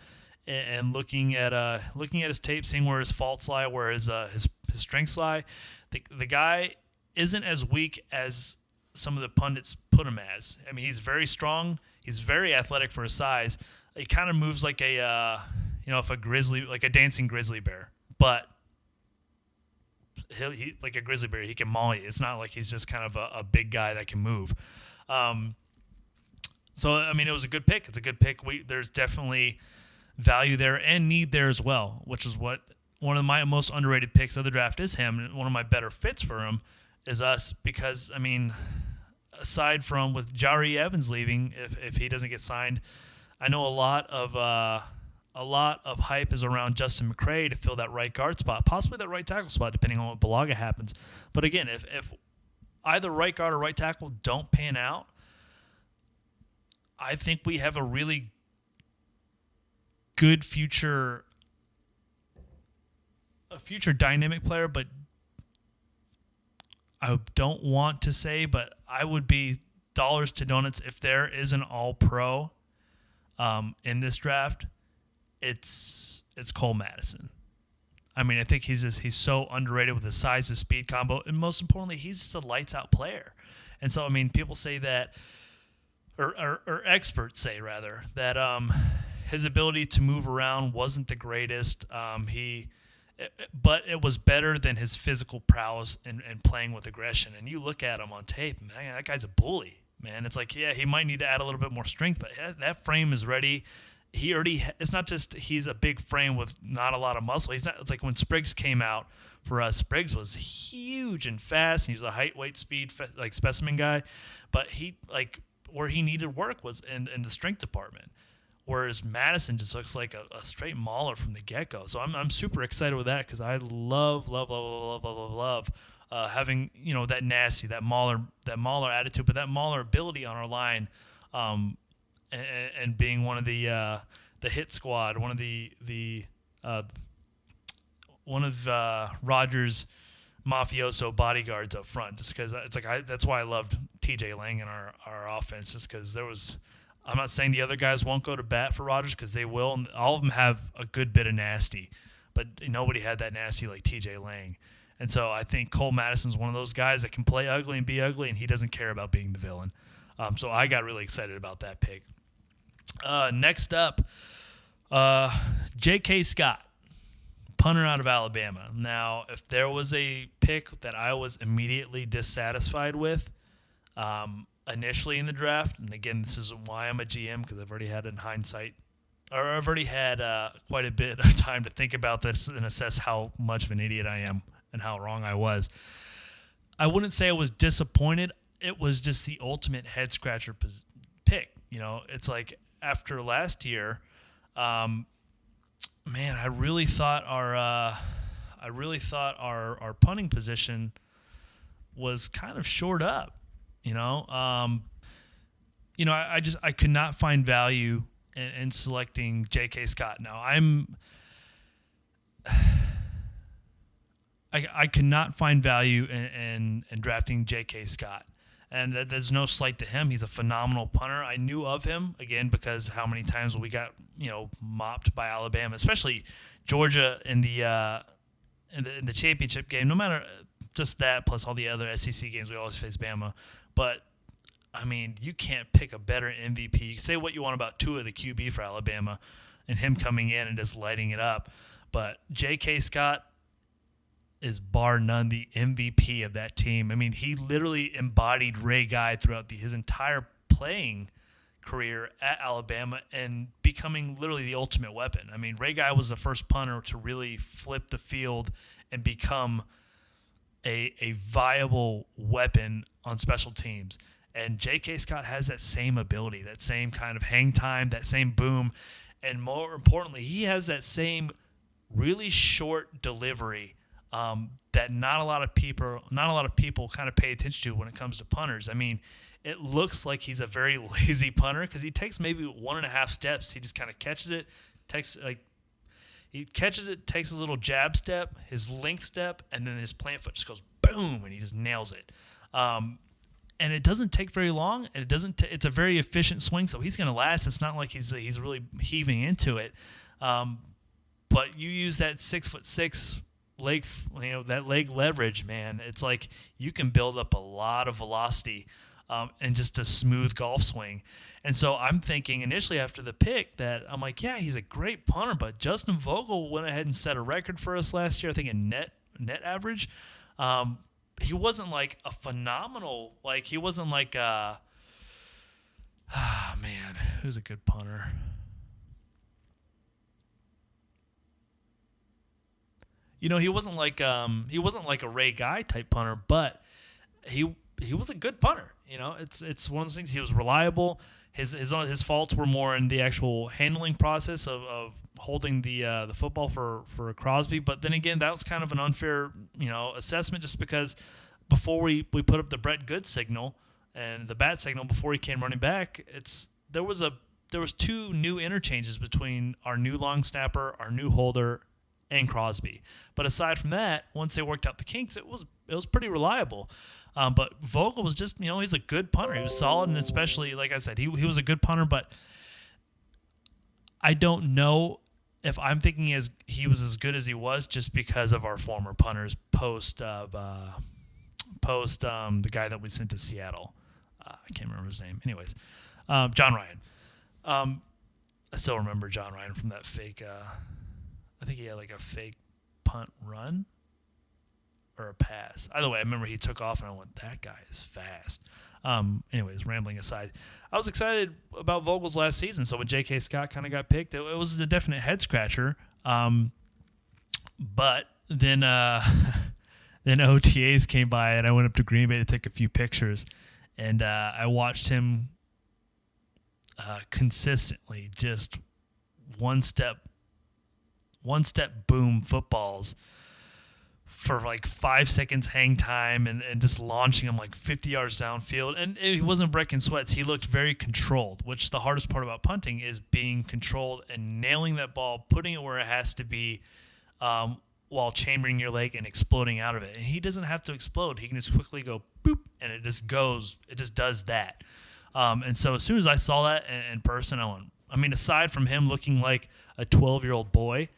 and looking at his tape, seeing where his faults lie, where his strengths lie, the guy isn't as weak as some of the pundits put him as. I mean, he's very strong. He's very athletic for his size. He kind of moves like if a grizzly, like a dancing grizzly bear, but he like a grizzly bear, he can maul you. It's not like he's just kind of a big guy that can move. So I mean, it was a good pick. It's a good pick. There's definitely value there and need there as well, which is what one of my most underrated picks of the draft is him, and one of my better fits for him is us, because I mean, aside from with Jari Evans leaving, if he doesn't get signed, I know a lot of hype is around Justin McCray to fill that right guard spot, possibly that right tackle spot, depending on what Balaga happens. But again, if either right guard or right tackle don't pan out, I think we have a really good future dynamic player, but I don't want to say, but I would be dollars to donuts if there is an all-pro in this draft. It's Cole Madison. I mean, I think he's so underrated with the size and speed combo, and most importantly, he's just a lights-out player. And so, I mean, people say that, or experts say rather, that his ability to move around wasn't the greatest. But it was better than his physical prowess and playing with aggression. And you look at him on tape, man, that guy's a bully, man. It's like, yeah, he might need to add a little bit more strength, but that frame is ready. it's not just he's a big frame with not a lot of muscle. It's like when Spriggs came out for us, Spriggs was huge and fast, and he was a height, weight, speed, like specimen guy. But he, like, where he needed work was in the strength department. Whereas Madison just looks like a straight mauler from the get-go. So I'm super excited with that because I love having, you know, that nasty, that mauler attitude, but that mauler ability on our line, and being one of the hit squad, one of Rogers' mafioso bodyguards up front, just because it's like that's why I loved TJ Lang in our offense, just because there was. I'm not saying the other guys won't go to bat for Rogers, because they will, and all of them have a good bit of nasty, but nobody had that nasty like TJ Lang. And so I think Cole Madison's one of those guys that can play ugly and be ugly, and he doesn't care about being the villain. So I got really excited about that pick. Next up, J.K. Scott, punter out of Alabama. Now, if there was a pick that I was immediately dissatisfied with initially in the draft, and again, this is why I'm a GM, because I've already had quite a bit of time to think about this and assess how much of an idiot I am and how wrong I was. I wouldn't say I was disappointed. It was just the ultimate head scratcher pick. You know, it's like after last year, man, I really thought our punting position was kind of shored up. You know, I could not find value in selecting J.K. Scott. Now I could not find value in drafting J.K. Scott. And there's no slight to him. He's a phenomenal punter. I knew of him, again, because how many times we got, you know, mopped by Alabama, especially Georgia in the championship game. No matter just that, plus all the other SEC games, we always face Bama. But, I mean, you can't pick a better MVP. You can say what you want about Tua, the QB for Alabama, and him coming in and just lighting it up. But J.K. Scott is bar none the MVP of that team. I mean, he literally embodied Ray Guy throughout his entire playing career at Alabama and becoming literally the ultimate weapon. I mean, Ray Guy was the first punter to really flip the field and become a viable weapon on special teams. And J.K. Scott has that same ability, that same kind of hang time, that same boom, and more importantly, he has that same really short delivery that not a lot of people kind of pay attention to when it comes to punters. I mean, it looks like he's a very lazy punter because he takes maybe 1.5 steps. He just kind of catches it, takes a little jab step, his length step, and then his plant foot just goes boom, and he just nails it. And it doesn't take very long, and it's a very efficient swing, so he's going to last. It's not like he's really heaving into it. But you use that 6'6" leg, that leg leverage, man. It's like you can build up a lot of velocity and just a smooth golf swing. And so I'm thinking initially after the pick that I'm like, yeah, he's a great punter, but Justin Vogel went ahead and set a record for us last year, I think in net average. He wasn't like a phenomenal, like he wasn't like man, who's a good punter? You know, he wasn't like a Ray Guy type punter, but he was a good punter. You know, it's one of those things. He was reliable. His faults were more in the actual handling process of holding the football for Crosby. But then again, that was kind of an unfair, assessment, just because before we put up the Brett Good signal and the bat signal before he came running back, there was 2 new interchanges between our new long snapper, our new holder, and Crosby. But aside from that, once they worked out the kinks, it was pretty reliable. But Vogel was just, he's a good punter. He was solid, and especially, like I said, he was a good punter, but I don't know if I'm thinking he was as good as he was just because of our former punters post the guy that we sent to Seattle. I can't remember his name. Anyways, John Ryan. I still remember John Ryan from that fake I think he had like a fake punt run or a pass. Either way, I remember he took off and I went, that guy is fast. Anyways, rambling aside, I was excited about Vogel's last season. So when J.K. Scott kind of got picked, it was a definite head scratcher. But then then OTAs came by, and I went up to Green Bay to take a few pictures, and I watched him consistently just one step boom footballs for like 5 seconds hang time and just launching him like 50 yards downfield. And he wasn't breaking sweats. He looked very controlled, which the hardest part about punting is being controlled and nailing that ball, putting it where it has to be while chambering your leg and exploding out of it. And he doesn't have to explode. He can just quickly go boop, and it just goes. It just does that. And so as soon as I saw that in person, aside from him looking like a 12-year-old boy,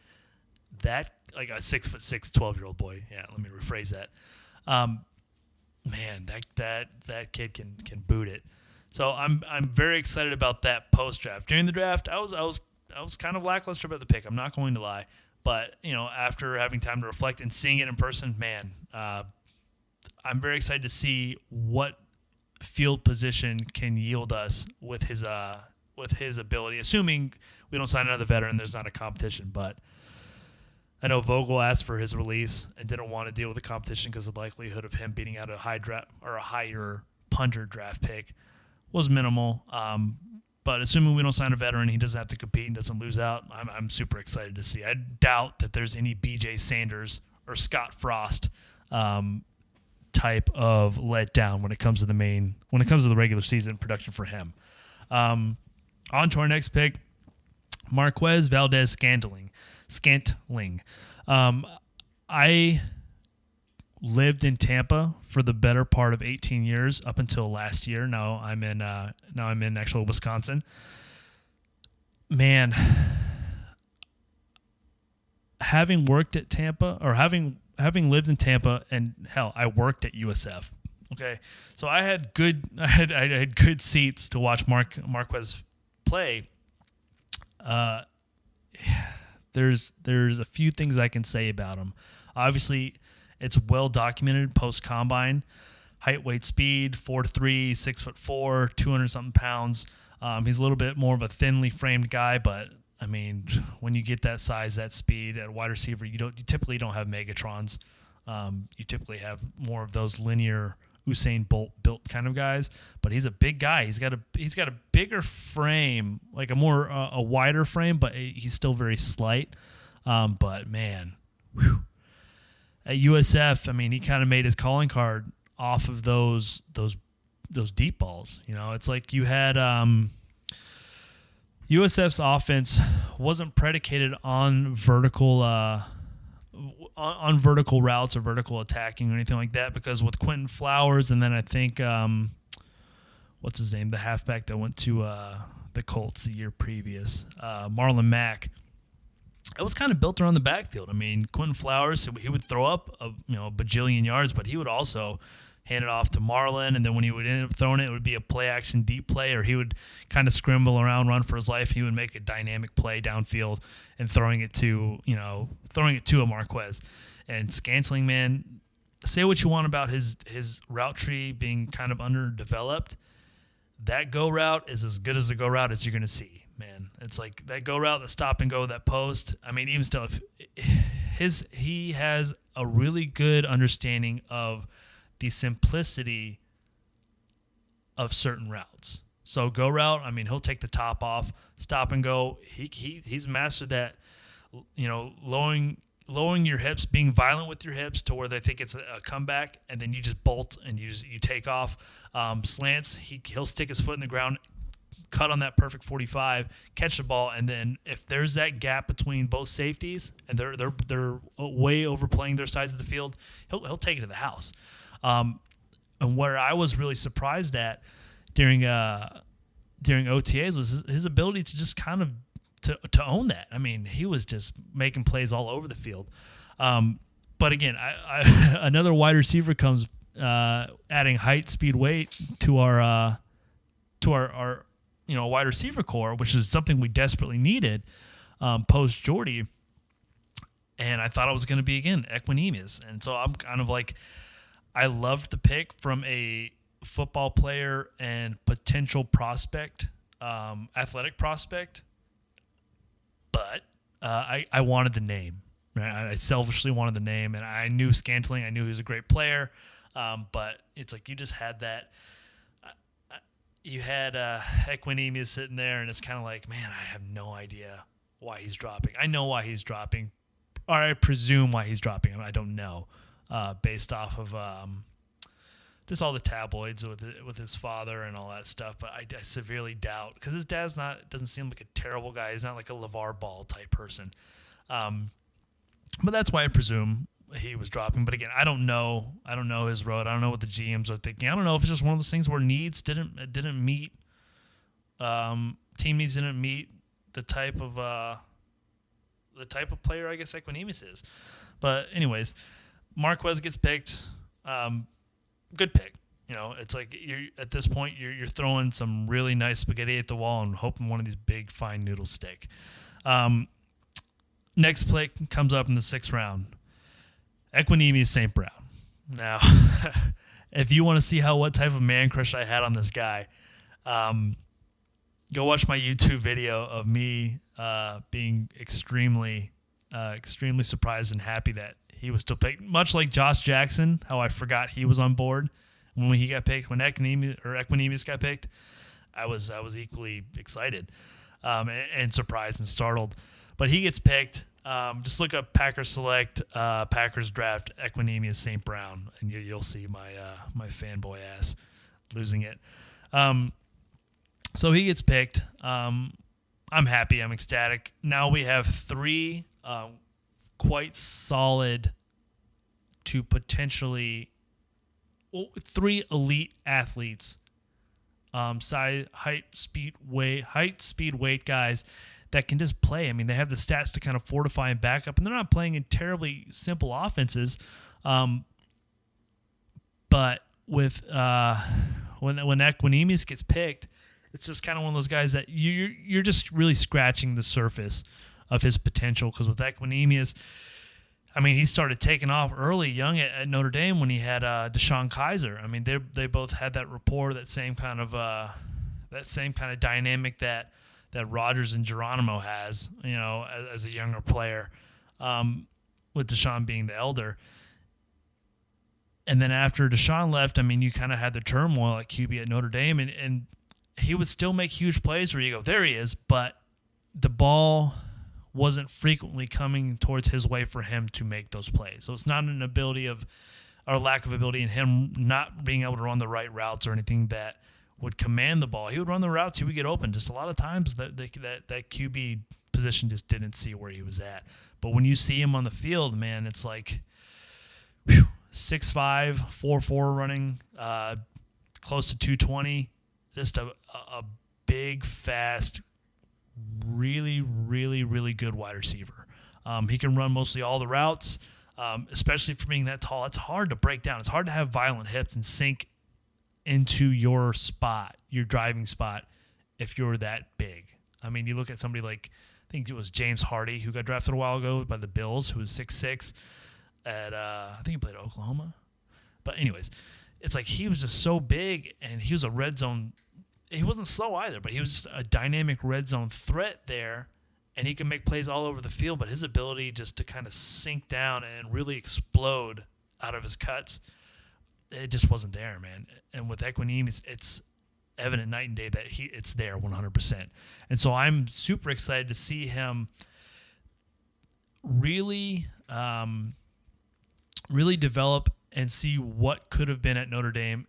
that like a 6'6" 12-year-old boy. Yeah, let me rephrase that. Man, that kid can boot it. So I'm very excited about that post draft. During the draft, I was kind of lackluster about the pick. I'm not going to lie, but after having time to reflect and seeing it in person, man, I'm very excited to see what field position can yield us with his ability. Assuming we don't sign another veteran, there's not a competition, but. I know Vogel asked for his release and didn't want to deal with the competition because the likelihood of him beating out a higher punter draft pick was minimal. But assuming we don't sign a veteran, he doesn't have to compete and doesn't lose out. I'm super excited to see. I doubt that there's any B.J. Sanders or Scott Frost type of letdown when it comes to the regular season production for him. On to our next pick, Marquez Valdes-Scantling. I lived in Tampa for the better part of 18 years up until last year. Now I'm in actual Wisconsin. Man, having worked at Tampa or having lived in Tampa, and hell, I worked at USF. Okay, so I had good seats to watch Marquez play. There's a few things I can say about him. Obviously, it's well documented post combine. Height, weight, speed, 4'3", 6'4", 200-something pounds. He's a little bit more of a thinly framed guy, but I mean, when you get that size, that speed at wide receiver, you typically don't have Megatrons. You typically have more of those linear Usain Bolt built kind of guys, but he's a big guy. He's got a bigger frame, like a wider frame, but he's still very slight. But man, at USF, I mean, he kind of made his calling card off of those deep balls. It's like you had USF's offense wasn't predicated on vertical routes or vertical attacking or anything like that, because with Quentin Flowers and then I think what's his name, the halfback that went to the Colts the year previous, Marlon Mack, it was kind of built around the backfield. I mean, Quentin Flowers, he would throw up a bajillion yards, but he would also hand it off to Marlon, and then when he would end up throwing it, it would be a play action deep play, or he would kind of scramble around, run for his life. He would make a dynamic play downfield and throwing it to a Marquez. And Scantling, man, say what you want about his route tree being kind of underdeveloped. That go route is as good as the go route as you're going to see, man. It's like that go route, the stop and go, that post. I mean, even still, he has a really good understanding of the simplicity of certain routes. So go route, I mean, he'll take the top off. Stop and go, he's mastered that. Lowering your hips, being violent with your hips to where they think it's a comeback, and then you just bolt and you take off. Slants, he'll stick his foot in the ground, cut on that perfect 45, catch the ball, and then if there's that gap between both safeties and they're way overplaying their sides of the field, he'll take it to the house. And where I was really surprised at during OTAs was his ability to just kind of to own that. I mean, he was just making plays all over the field. But again, I another wide receiver comes adding height, speed, weight to our wide receiver core, which is something we desperately needed post Jordy. And I thought it was going to be again Equanimeous, and so I'm kind of like, I loved the pick from a football player and potential prospect, athletic prospect, but I wanted the name. Right? I selfishly wanted the name, and I knew Scantling. I knew he was a great player, but it's like you just had that. You had Equanimeous sitting there, and it's kind of like, man, I have no idea why he's dropping. I know why he's dropping, or I presume why he's dropping him. I don't know, based off of just all the tabloids with his father and all that stuff. But I severely doubt, because his dad's doesn't seem like a terrible guy. He's not like a LeVar Ball type person. But that's why I presume he was dropping. But again, I don't know his road. I don't know what the GMs are thinking. I don't know if it's just one of those things where needs didn't meet, team needs didn't meet the type of player I guess Equanimeous is. But anyways, Marquez gets picked. Good pick. You know, it's like you're at this point you're throwing some really nice spaghetti at the wall and hoping one of these big fine noodles stick. Next pick comes up in the 6th round. Equanimeous St. Brown. Now, if you want to see what type of man crush I had on this guy, go watch my YouTube video of me being extremely surprised and happy that he was still picked. Much like Josh Jackson, how I forgot he was on board when he got picked. When Equanimeous got picked, I was equally excited and surprised and startled. But he gets picked. Just look up Packers Select, Packers Draft, Equanimeous St. Brown, and you'll see my fanboy ass losing it. So he gets picked. I'm happy. I'm ecstatic. Now we have 3 quite solid to potentially 3 elite athletes, size, height, speed, weight guys that can just play. I mean, they have the stats to kind of fortify and back up, and they're not playing in terribly simple offenses. But with when Equanimeous gets picked, it's just kind of one of those guys that you're just really scratching the surface of his potential. Because with Equanimeous, I mean, he started taking off early, young at Notre Dame when he had Deshaun Kaiser. I mean, they both had that rapport, that same kind of dynamic that Rodgers and Geronimo has, you know, as a younger player, with Deshaun being the elder. And then after Deshaun left, I mean, you kind of had the turmoil at QB at Notre Dame, and he would still make huge plays where you go, there he is, but the ball wasn't frequently coming towards his way for him to make those plays. So it's not an ability or lack of ability in him not being able to run the right routes or anything that would command the ball. He would run the routes, he would get open. Just a lot of times that QB position just didn't see where he was at. But when you see him on the field, man, it's like 6'5", 4'4", running, close to 220. Just a big, fast, really, really, really good wide receiver. He can run mostly all the routes, especially for being that tall. It's hard to break down. It's hard to have violent hips and sink into your spot, your driving spot, if you're that big. I mean, you look at somebody like, I think it was James Hardy, who got drafted a while ago by the Bills, who was 6'6", I think he played at Oklahoma. But anyways, it's like he was just so big, and he was a red zone. He wasn't slow either, but he was just a dynamic red zone threat there, and he can make plays all over the field. But his ability just to kind of sink down and really explode out of his cuts, it just wasn't there, man. And with Equanimeous, it's evident night and day that it's there 100%. And so I'm super excited to see him really, really develop and see what could have been at Notre Dame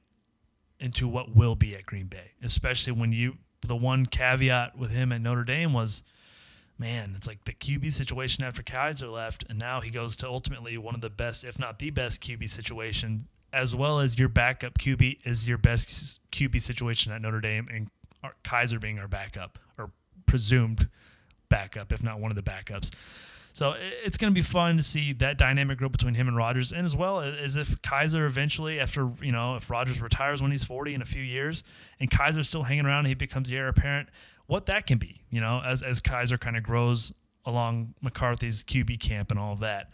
into what will be at Green Bay, especially when the one caveat with him at Notre Dame was, man, it's like the QB situation after Kaiser left, and now he goes to ultimately one of the best, if not the best QB situation, as well as your backup QB is your best QB situation at Notre Dame, and Kaiser being our backup, or presumed backup, if not one of the backups. So it's going to be fun to see that dynamic grow between him and Rodgers, and as well as if Kaiser eventually, after, you know, if Rodgers retires when he's 40 in a few years, and Kaiser's still hanging around and he becomes the heir apparent, what that can be, you know, as Kaiser kind of grows along McCarthy's QB camp and all of that.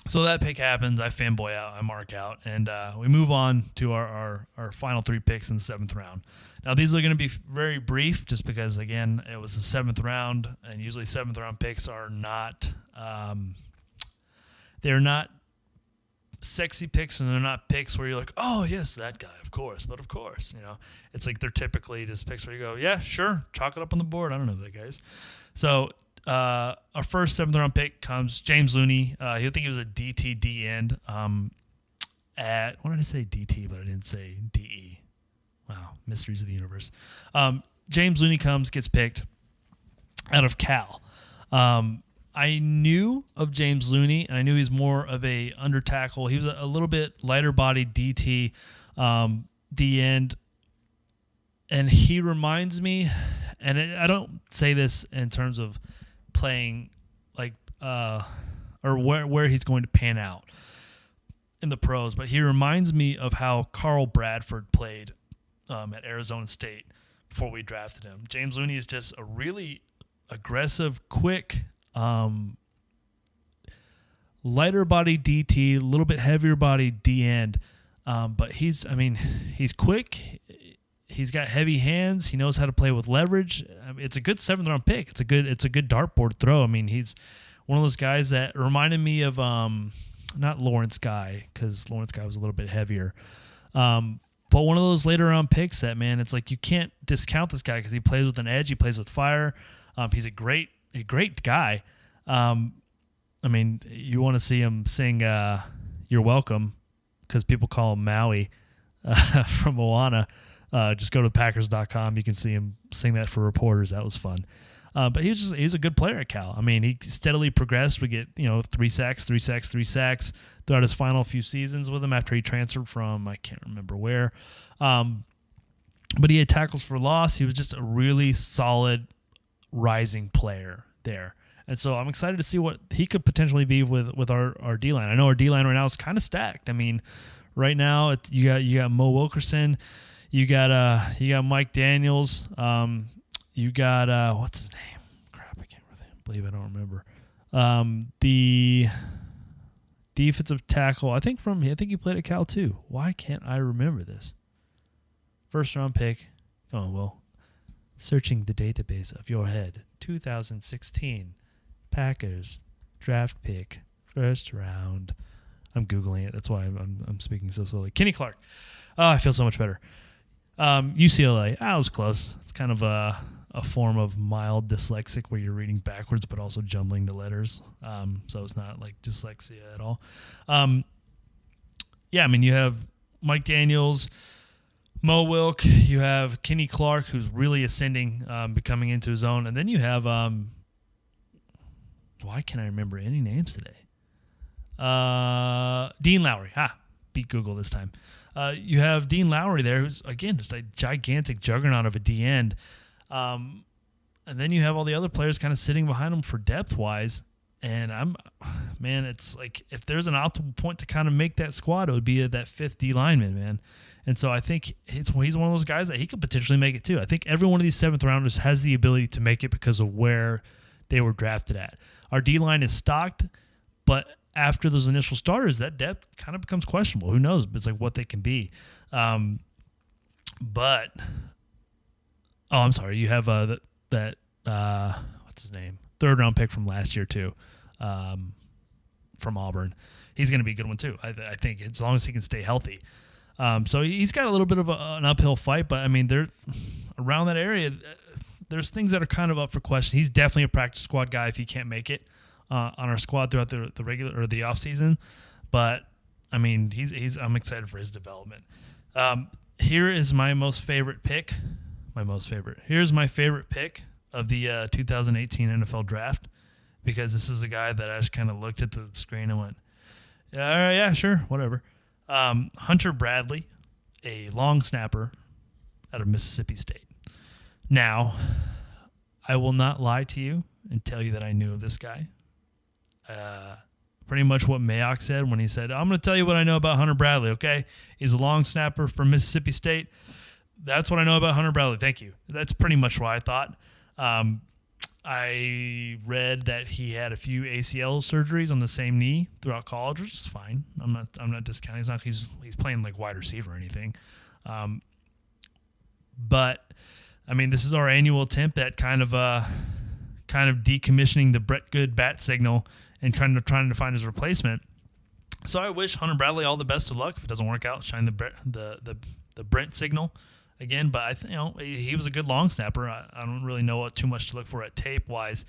So that pick happens. I fanboy out. I mark out. And we move on to our final 3 picks in the 7th round. Now, these are going to be very brief just because, again, it was the 7th round. And usually 7th round picks are not they're not sexy picks, and they're not picks where you're like, oh, yes, that guy, of course. But, of course, it's like they're typically just picks where you go, yeah, sure, chalk it up on the board. I don't know who that guy is. So our first 7th round pick comes James Looney. I think he was a DTD end at, what did I say, DT, but I didn't say DE. Wow, mysteries of the universe. James Looney gets picked out of Cal. I knew of James Looney, and I knew he's more of a under tackle. He was a little bit lighter body DT, D end, and he reminds me, and I don't say this in terms of playing like or where he's going to pan out in the pros, but he reminds me of how Carl Bradford played at Arizona State before we drafted him. James Looney is just a really aggressive, quick, lighter body DT, a little bit heavier body D end, but he's quick. He's got heavy hands. He knows how to play with leverage. It's a good 7th round pick. It's a good dartboard throw. I mean, he's one of those guys that reminded me of not Lawrence Guy, because Lawrence Guy was a little bit heavier, but one of those later round picks that, man, it's like you can't discount this guy because he plays with an edge. He plays with fire. He's a great guy. I mean, you want to see him sing "You're Welcome" because people call him Maui from Moana. Just go to Packers.com. You can see him sing that for reporters. That was fun. But he's a good player at Cal. I mean, he steadily progressed. We get 3 sacks throughout his final few seasons with him after he transferred from, I can't remember where. But he had tackles for loss. He was just a really solid rising player there. And so I'm excited to see what he could potentially be with our D-line. I know our D-line right now is kind of stacked. I mean, right now you got Mo Wilkerson, you got Mike Daniels, you got what's his name? Crap, I can't believe I don't remember. The defensive tackle, I think he played at Cal too. Why can't I remember this? 1st round pick. Oh well. Searching the database of your head. 2016 Packers draft pick, 1st round. I'm Googling it. That's why I'm speaking so slowly. Kenny Clark. Oh, I feel so much better. UCLA. I was close. It's kind of a form of mild dyslexic where you're reading backwards but also jumbling the letters. So it's not like dyslexia at all. Yeah, I mean, you have Mike Daniels, Mo Wilk, you have Kenny Clark, who's really ascending, becoming into his own, and then you have why can't I remember any names today? Dean Lowry. Beat Google this time. You have Dean Lowry there, who's, again, just a gigantic juggernaut of a D end. And then you have all the other players kind of sitting behind him for depth-wise. And it's like if there's an optimal point to kind of make that squad, it would be that 5th D lineman, man. And so I think he's one of those guys that he could potentially make it too. I think every one of these 7th rounders has the ability to make it because of where they were drafted at. Our D-line is stocked, but after those initial starters, that depth kind of becomes questionable. Who knows? It's like what they can be. I'm sorry. You have what's his name? 3rd round pick from last year too, from Auburn. He's going to be a good one too. I think as long as he can stay healthy. So he's got a little bit of an uphill fight, but I mean, they're around that area. There's things that are kind of up for question. He's definitely a practice squad guy if he can't make it on our squad throughout the regular or the off season. But I mean, I'm excited for his development. Here is my most favorite pick. Here's my favorite pick of the 2018 NFL Draft, because this is a guy that I just kind of looked at the screen and went, all right, yeah, sure, whatever. Hunter Bradley, a long snapper out of Mississippi State. Now, I will not lie to you and tell you that I knew of this guy. Pretty much what Mayock said when he said, I'm going to tell you what I know about Hunter Bradley, okay? He's a long snapper from Mississippi State. That's what I know about Hunter Bradley. Thank you. That's pretty much what I thought. I read that he had a few ACL surgeries on the same knee throughout college, which is fine. I'm not discounting. It's not like he's playing like wide receiver or anything. But I mean, this is our annual attempt at kind of decommissioning the Brett Good bat signal and kind of trying to find his replacement. So I wish Hunter Bradley all the best of luck. If it doesn't work out, shine the Brent signal again. But he was a good long snapper. I don't really know too much to look for at tape wise,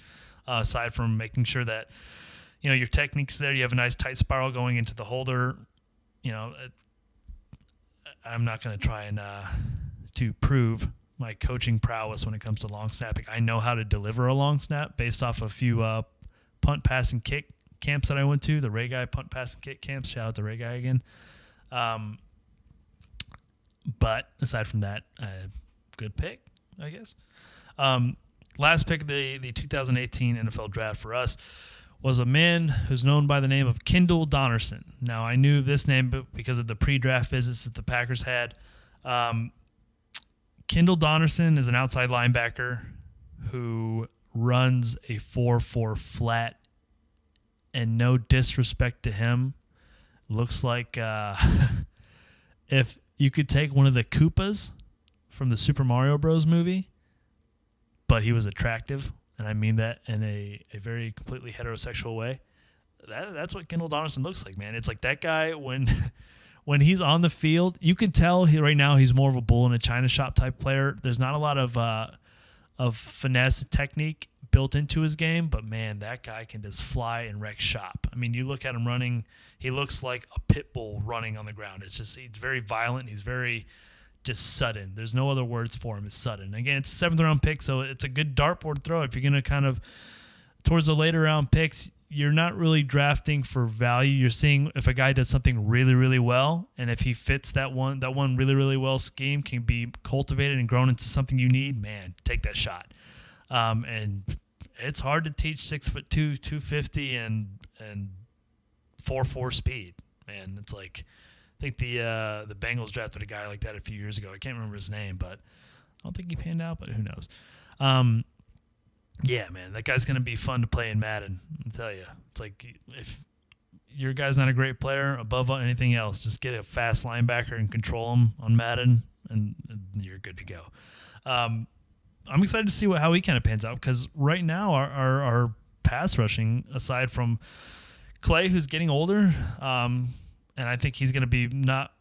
aside from making sure that your technique's there. You have a nice tight spiral going into the holder. I'm not going to try and to prove my coaching prowess when it comes to long snapping. I know how to deliver a long snap based off a few punt, pass, and kick camps that I went to. The Ray Guy punt, pass, and kick camps. Shout out to Ray Guy again. But aside from that, good pick, I guess. Last pick of the 2018 NFL draft for us was a man who's known by the name of Kendall Donnerson. Now, I knew this name because of the pre-draft visits that the Packers had. Kendall Donnerson is an outside linebacker who runs a 4.4 flat, and no disrespect to him, looks like if you could take one of the Koopas from the Super Mario Bros. Movie, but he was attractive, and I mean that in a very completely heterosexual way. That's what Kendall Donnerson looks like, man. It's like that guy when he's on the field, you can tell right now he's more of a bull in a china shop type player. There's not a lot of finesse technique built into his game, but man, that guy can just fly and wreck shop. I mean, you look at him running, he looks like a pit bull running on the ground. He's very violent. He's very just sudden. There's no other words for him. It's sudden. Again, it's a 7th round pick, so it's a good dartboard throw. If you're going to kind of towards the later round picks, you're not really drafting for value. You're seeing if a guy does something really, really well, and if he fits that one really, really well scheme, can be cultivated and grown into something you need, man, take that shot. And it's hard to teach 6'2", 250 and 4.4 speed. Man, it's like I think the Bengals drafted a guy like that a few years ago. I can't remember his name, but I don't think he panned out, but who knows. Yeah, man, that guy's going to be fun to play in Madden, I'll tell you. It's like if your guy's not a great player, above anything else, just get a fast linebacker and control him on Madden, and you're good to go. I'm excited to see how he kind of pans out because right now our pass rushing, aside from Clay, who's getting older, and I think he's going to be not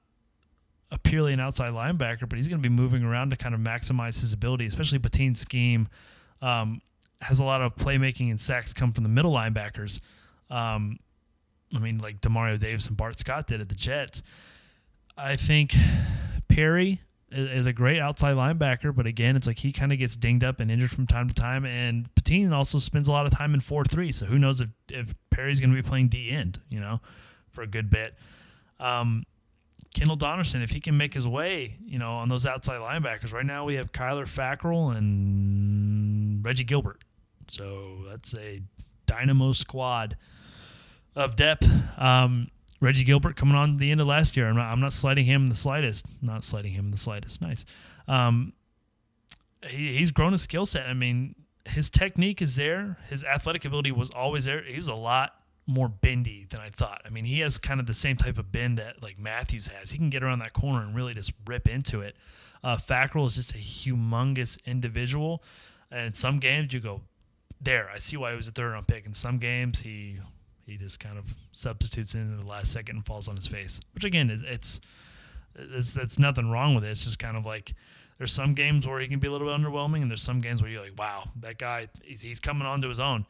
purely an outside linebacker, but he's going to be moving around to kind of maximize his ability, especially Pateen's scheme. Has a lot of playmaking and sacks come from the middle linebackers. I mean, like Demario Davis and Bart Scott did at the Jets. I think Perry is a great outside linebacker, but again, it's like he kind of gets dinged up and injured from time to time. And Pateen also spends a lot of time in 4-3, so who knows if Perry's going to be playing D-end, for a good bit. Kendall Donnerson, if he can make his way, on those outside linebackers. Right now we have Kyler Fackrell and Reggie Gilbert. So that's a dynamo squad of depth. Reggie Gilbert coming on the end of last year. I'm not slighting him the slightest. Not slighting him the slightest. Nice. He's grown his skill set. I mean, his technique is there. His athletic ability was always there. He was a lot more bendy than I thought. I mean, he has kind of the same type of bend that like Matthews has. He can get around that corner and really just rip into it. Fackrell is just a humongous individual. And some games you go, there, I see why he was a 3rd round pick. In some games he just kind of substitutes in the last second and falls on his face. Which again, it's nothing wrong with it. It's just kind of like there's some games where he can be a little bit underwhelming, and there's some games where you're like, wow, that guy, he's coming onto his own.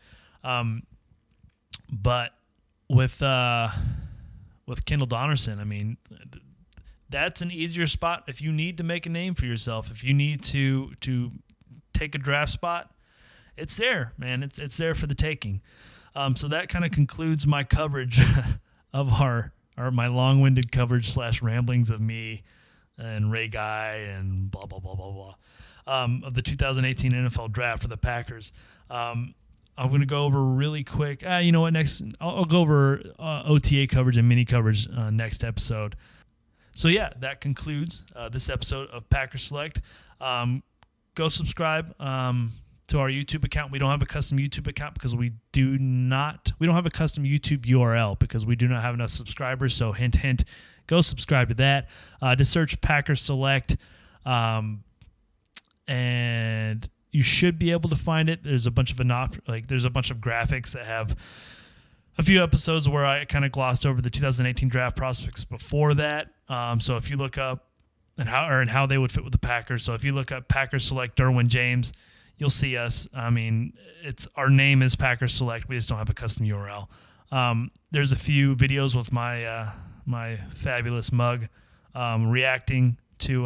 But with Kendall Donnerson, I mean, that's an easier spot if you need to make a name for yourself. If you need to take a draft spot, it's there, man. It's there for the taking. So that kind of concludes my coverage of my long-winded coverage / ramblings of me and Ray Guy and blah blah blah blah blah of the 2018 NFL Draft for the Packers. I'm going to go over really quick. You know what? Next, I'll go over OTA coverage and mini coverage next episode. So yeah, that concludes this episode of Packers Select. Go subscribe to our YouTube account. We don't have a custom YouTube account because we don't have a custom YouTube URL because we do not have enough subscribers. So hint, hint, go subscribe to that. Just search Packers Select, and you should be able to find it. There's a bunch of graphics that have a few episodes where I kind of glossed over the 2018 draft prospects before that. So if you look up and how they would fit with the Packers. So if you look up Packers Select Derwin James, you'll see us. I mean, our name is Packers Select. We just don't have a custom URL. There's a few videos with my fabulous mug reacting to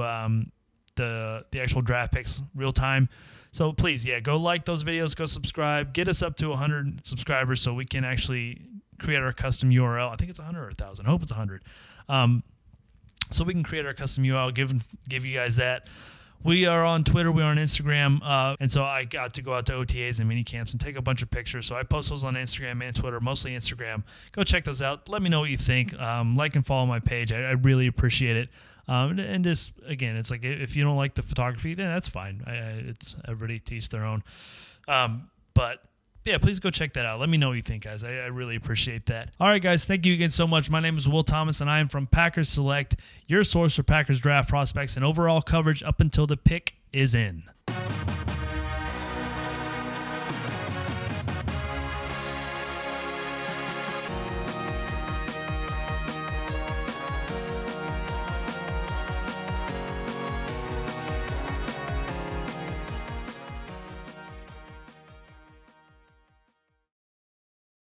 the actual draft picks real time. So please, go like those videos, go subscribe, get us up to 100 subscribers so we can actually create our custom URL. I think it's 100 or 1,000. I hope it's 100. So we can create our custom URL, give you guys that. We are on Twitter, we are on Instagram, and so I got to go out to OTAs and mini camps and take a bunch of pictures. So I post those on Instagram and Twitter, mostly Instagram. Go check those out. Let me know what you think. Like and follow my page. I really appreciate it. And just, again, it's like if you don't like the photography, then that's fine. It's everybody to each their own. But yeah, please go check that out. Let me know what you think, guys. I really appreciate that. All right, guys, thank you again so much. My name is Will Thomas, and I am from Packers Select, your source for Packers draft prospects and overall coverage up until the pick is in.